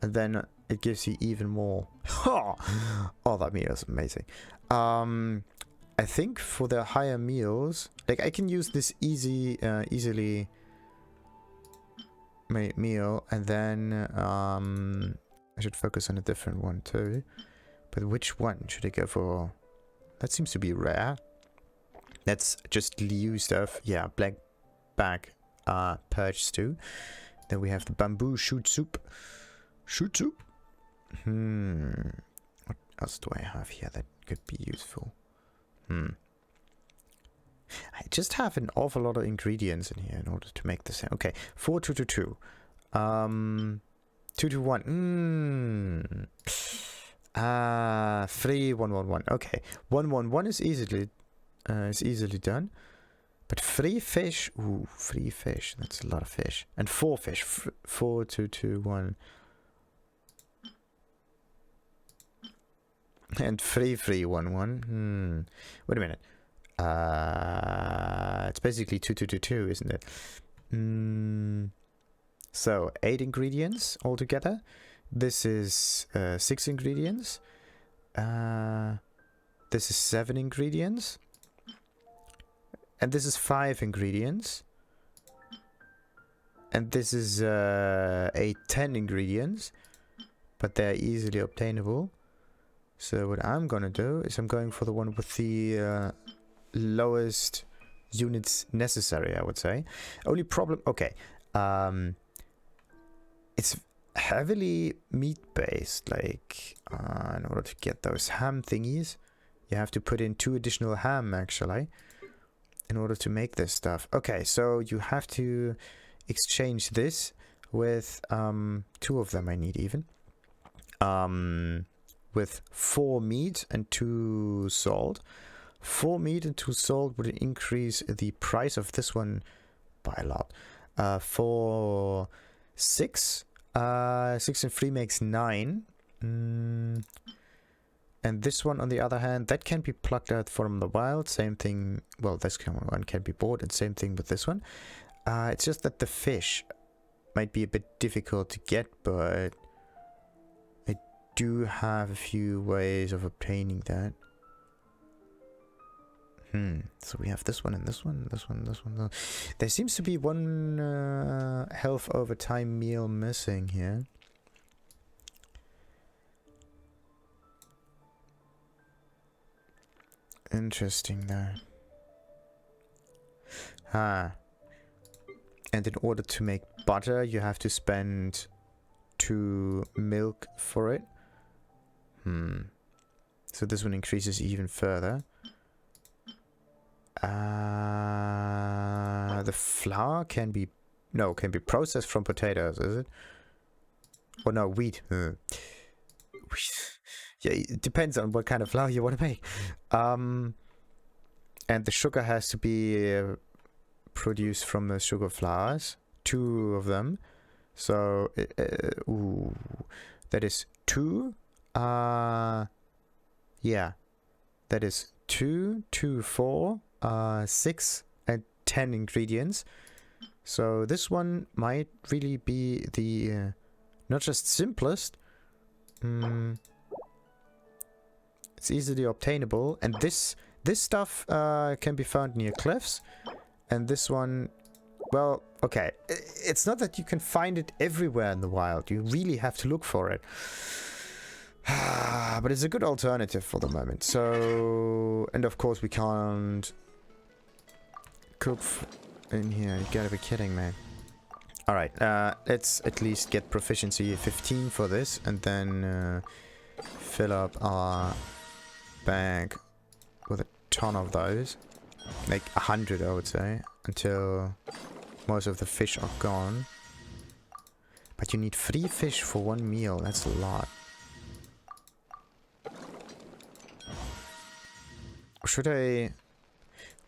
And then it gives you even more. Oh, that meal is amazing. I think for the higher meals, like I can use this easily made meal, and then I should focus on a different one too. But which one should I go for? That seems to be rare. That's just Liu stuff. Yeah, black bag perch stew. Then we have the bamboo shoot soup. Shoot soup? What else do I have here that could be useful? I just have an awful lot of ingredients in here in order to make this. Okay, 4 2 2 2. 2 2 1. 3 1 1 1. Okay, 1 1 1 is easily done. But 3 fish. Ooh, 3 fish. That's a lot of fish. And 4 fish. 4, 2, 2, 1. And 3, 3, 1, 1. Wait a minute. It's basically 2, 2, 2, 2, isn't it? So 8 ingredients altogether. This is 6 ingredients. This is 7 ingredients. And this is 5 ingredients. And this is 10 ingredients. But they're easily obtainable. So what I'm gonna do is I'm going for the one with the lowest units necessary, I would say. Only problem... Okay. It's heavily meat-based. Like, in order to get those ham thingies, you have to put in 2 additional ham, actually, in order to make this stuff. Okay, so you have to exchange this with 2 of them I need even. With 4 meat and 2 salt. 4 meat and 2 salt would increase the price of this one by a lot. For 6. 6 and 3 makes 9. And this one, on the other hand, that can be plucked out from the wild. Same thing. Well, this one can be bought, and same thing with this one. It's just that the fish might be a bit difficult to get, but I do have a few ways of obtaining that. So we have this one and this one, this one, this one. There seems to be one health over time meal missing here. Interesting there. And in order to make butter, you have to spend 2 milk for it. So this one increases even further. The flour can be processed from potatoes, is it? Or no, wheat. Yeah, it depends on what kind of flour you want to make. And the sugar has to be produced from the sugar flowers, 2 of them. So that is 2. Yeah, that is 2, 2, 4. 6 and 10 ingredients. So this one might really be the not just simplest. It's easily obtainable, and this stuff can be found near cliffs. And this one, well, okay, it's not that you can find it everywhere in the wild. You really have to look for it. But it's a good alternative for the moment. So, and of course we can't cook in here. You gotta be kidding me. Alright, let's at least get proficiency 15 for this, and then fill up our bag with a ton of those. Like 100, I would say, until most of the fish are gone. But you need 3 fish for 1 meal. That's a lot. Should I...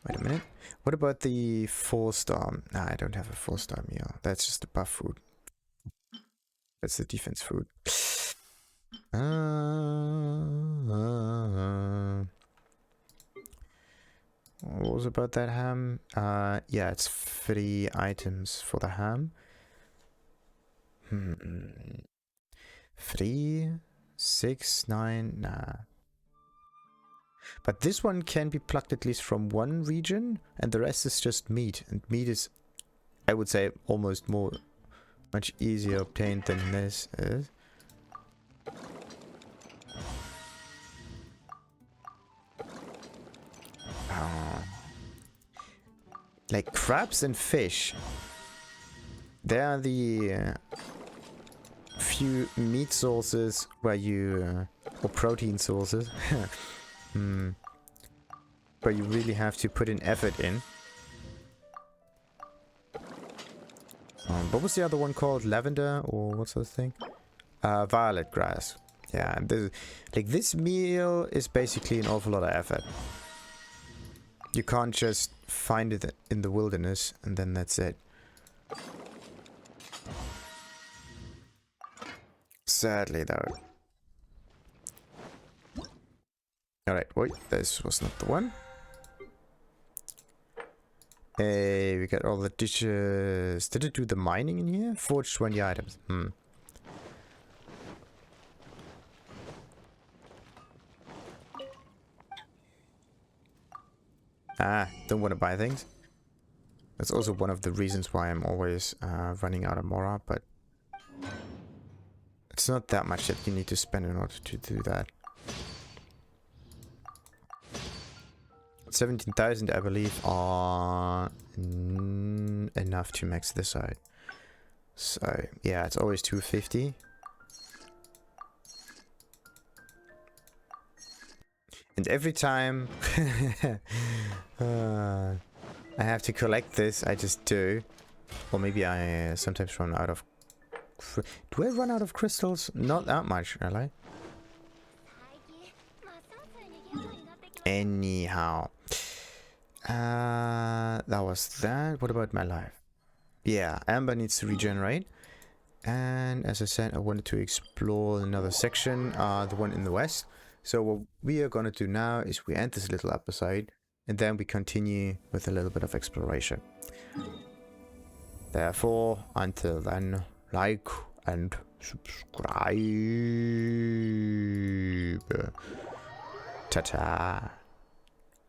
Wait a minute. What about the 4-star? Nah, I don't have a 4-star meal. That's just the buff food. That's the defense food. What was about that ham? Yeah, it's 3 items for the ham. 3, 6, 9, nah. But this one can be plucked at least from 1 region, and the rest is just meat. And meat is, I would say, almost much easier obtained than this is. Like crabs and fish, they are the few meat sources where you, or protein sources, where you really have to put an effort in. What was the other one called? Lavender, or what's the thing? Violet grass. Yeah, and this meal is basically an awful lot of effort. You can't just find it in the wilderness and then that's it. Sadly, though. Alright, wait, this was not the one. Hey, we got all the dishes. Did it do the mining in here? Forge 20 items. Don't want to buy things. That's also one of the reasons why I'm always running out of Mora, but it's not that much that you need to spend in order to do that. 17,000, I believe, are enough to max this out. So, yeah, it's always 250. And every time I have to collect this, I just do. Or maybe I sometimes run out of... Do I run out of crystals? Not that much, really. Anyhow. That was that. What about my life? Yeah, Amber needs to regenerate. And as I said, I wanted to explore another section, the one in the west. So what we are going to do now is we end this little episode and then we continue with a little bit of exploration. Therefore, until then, like and subscribe. Ta-ta.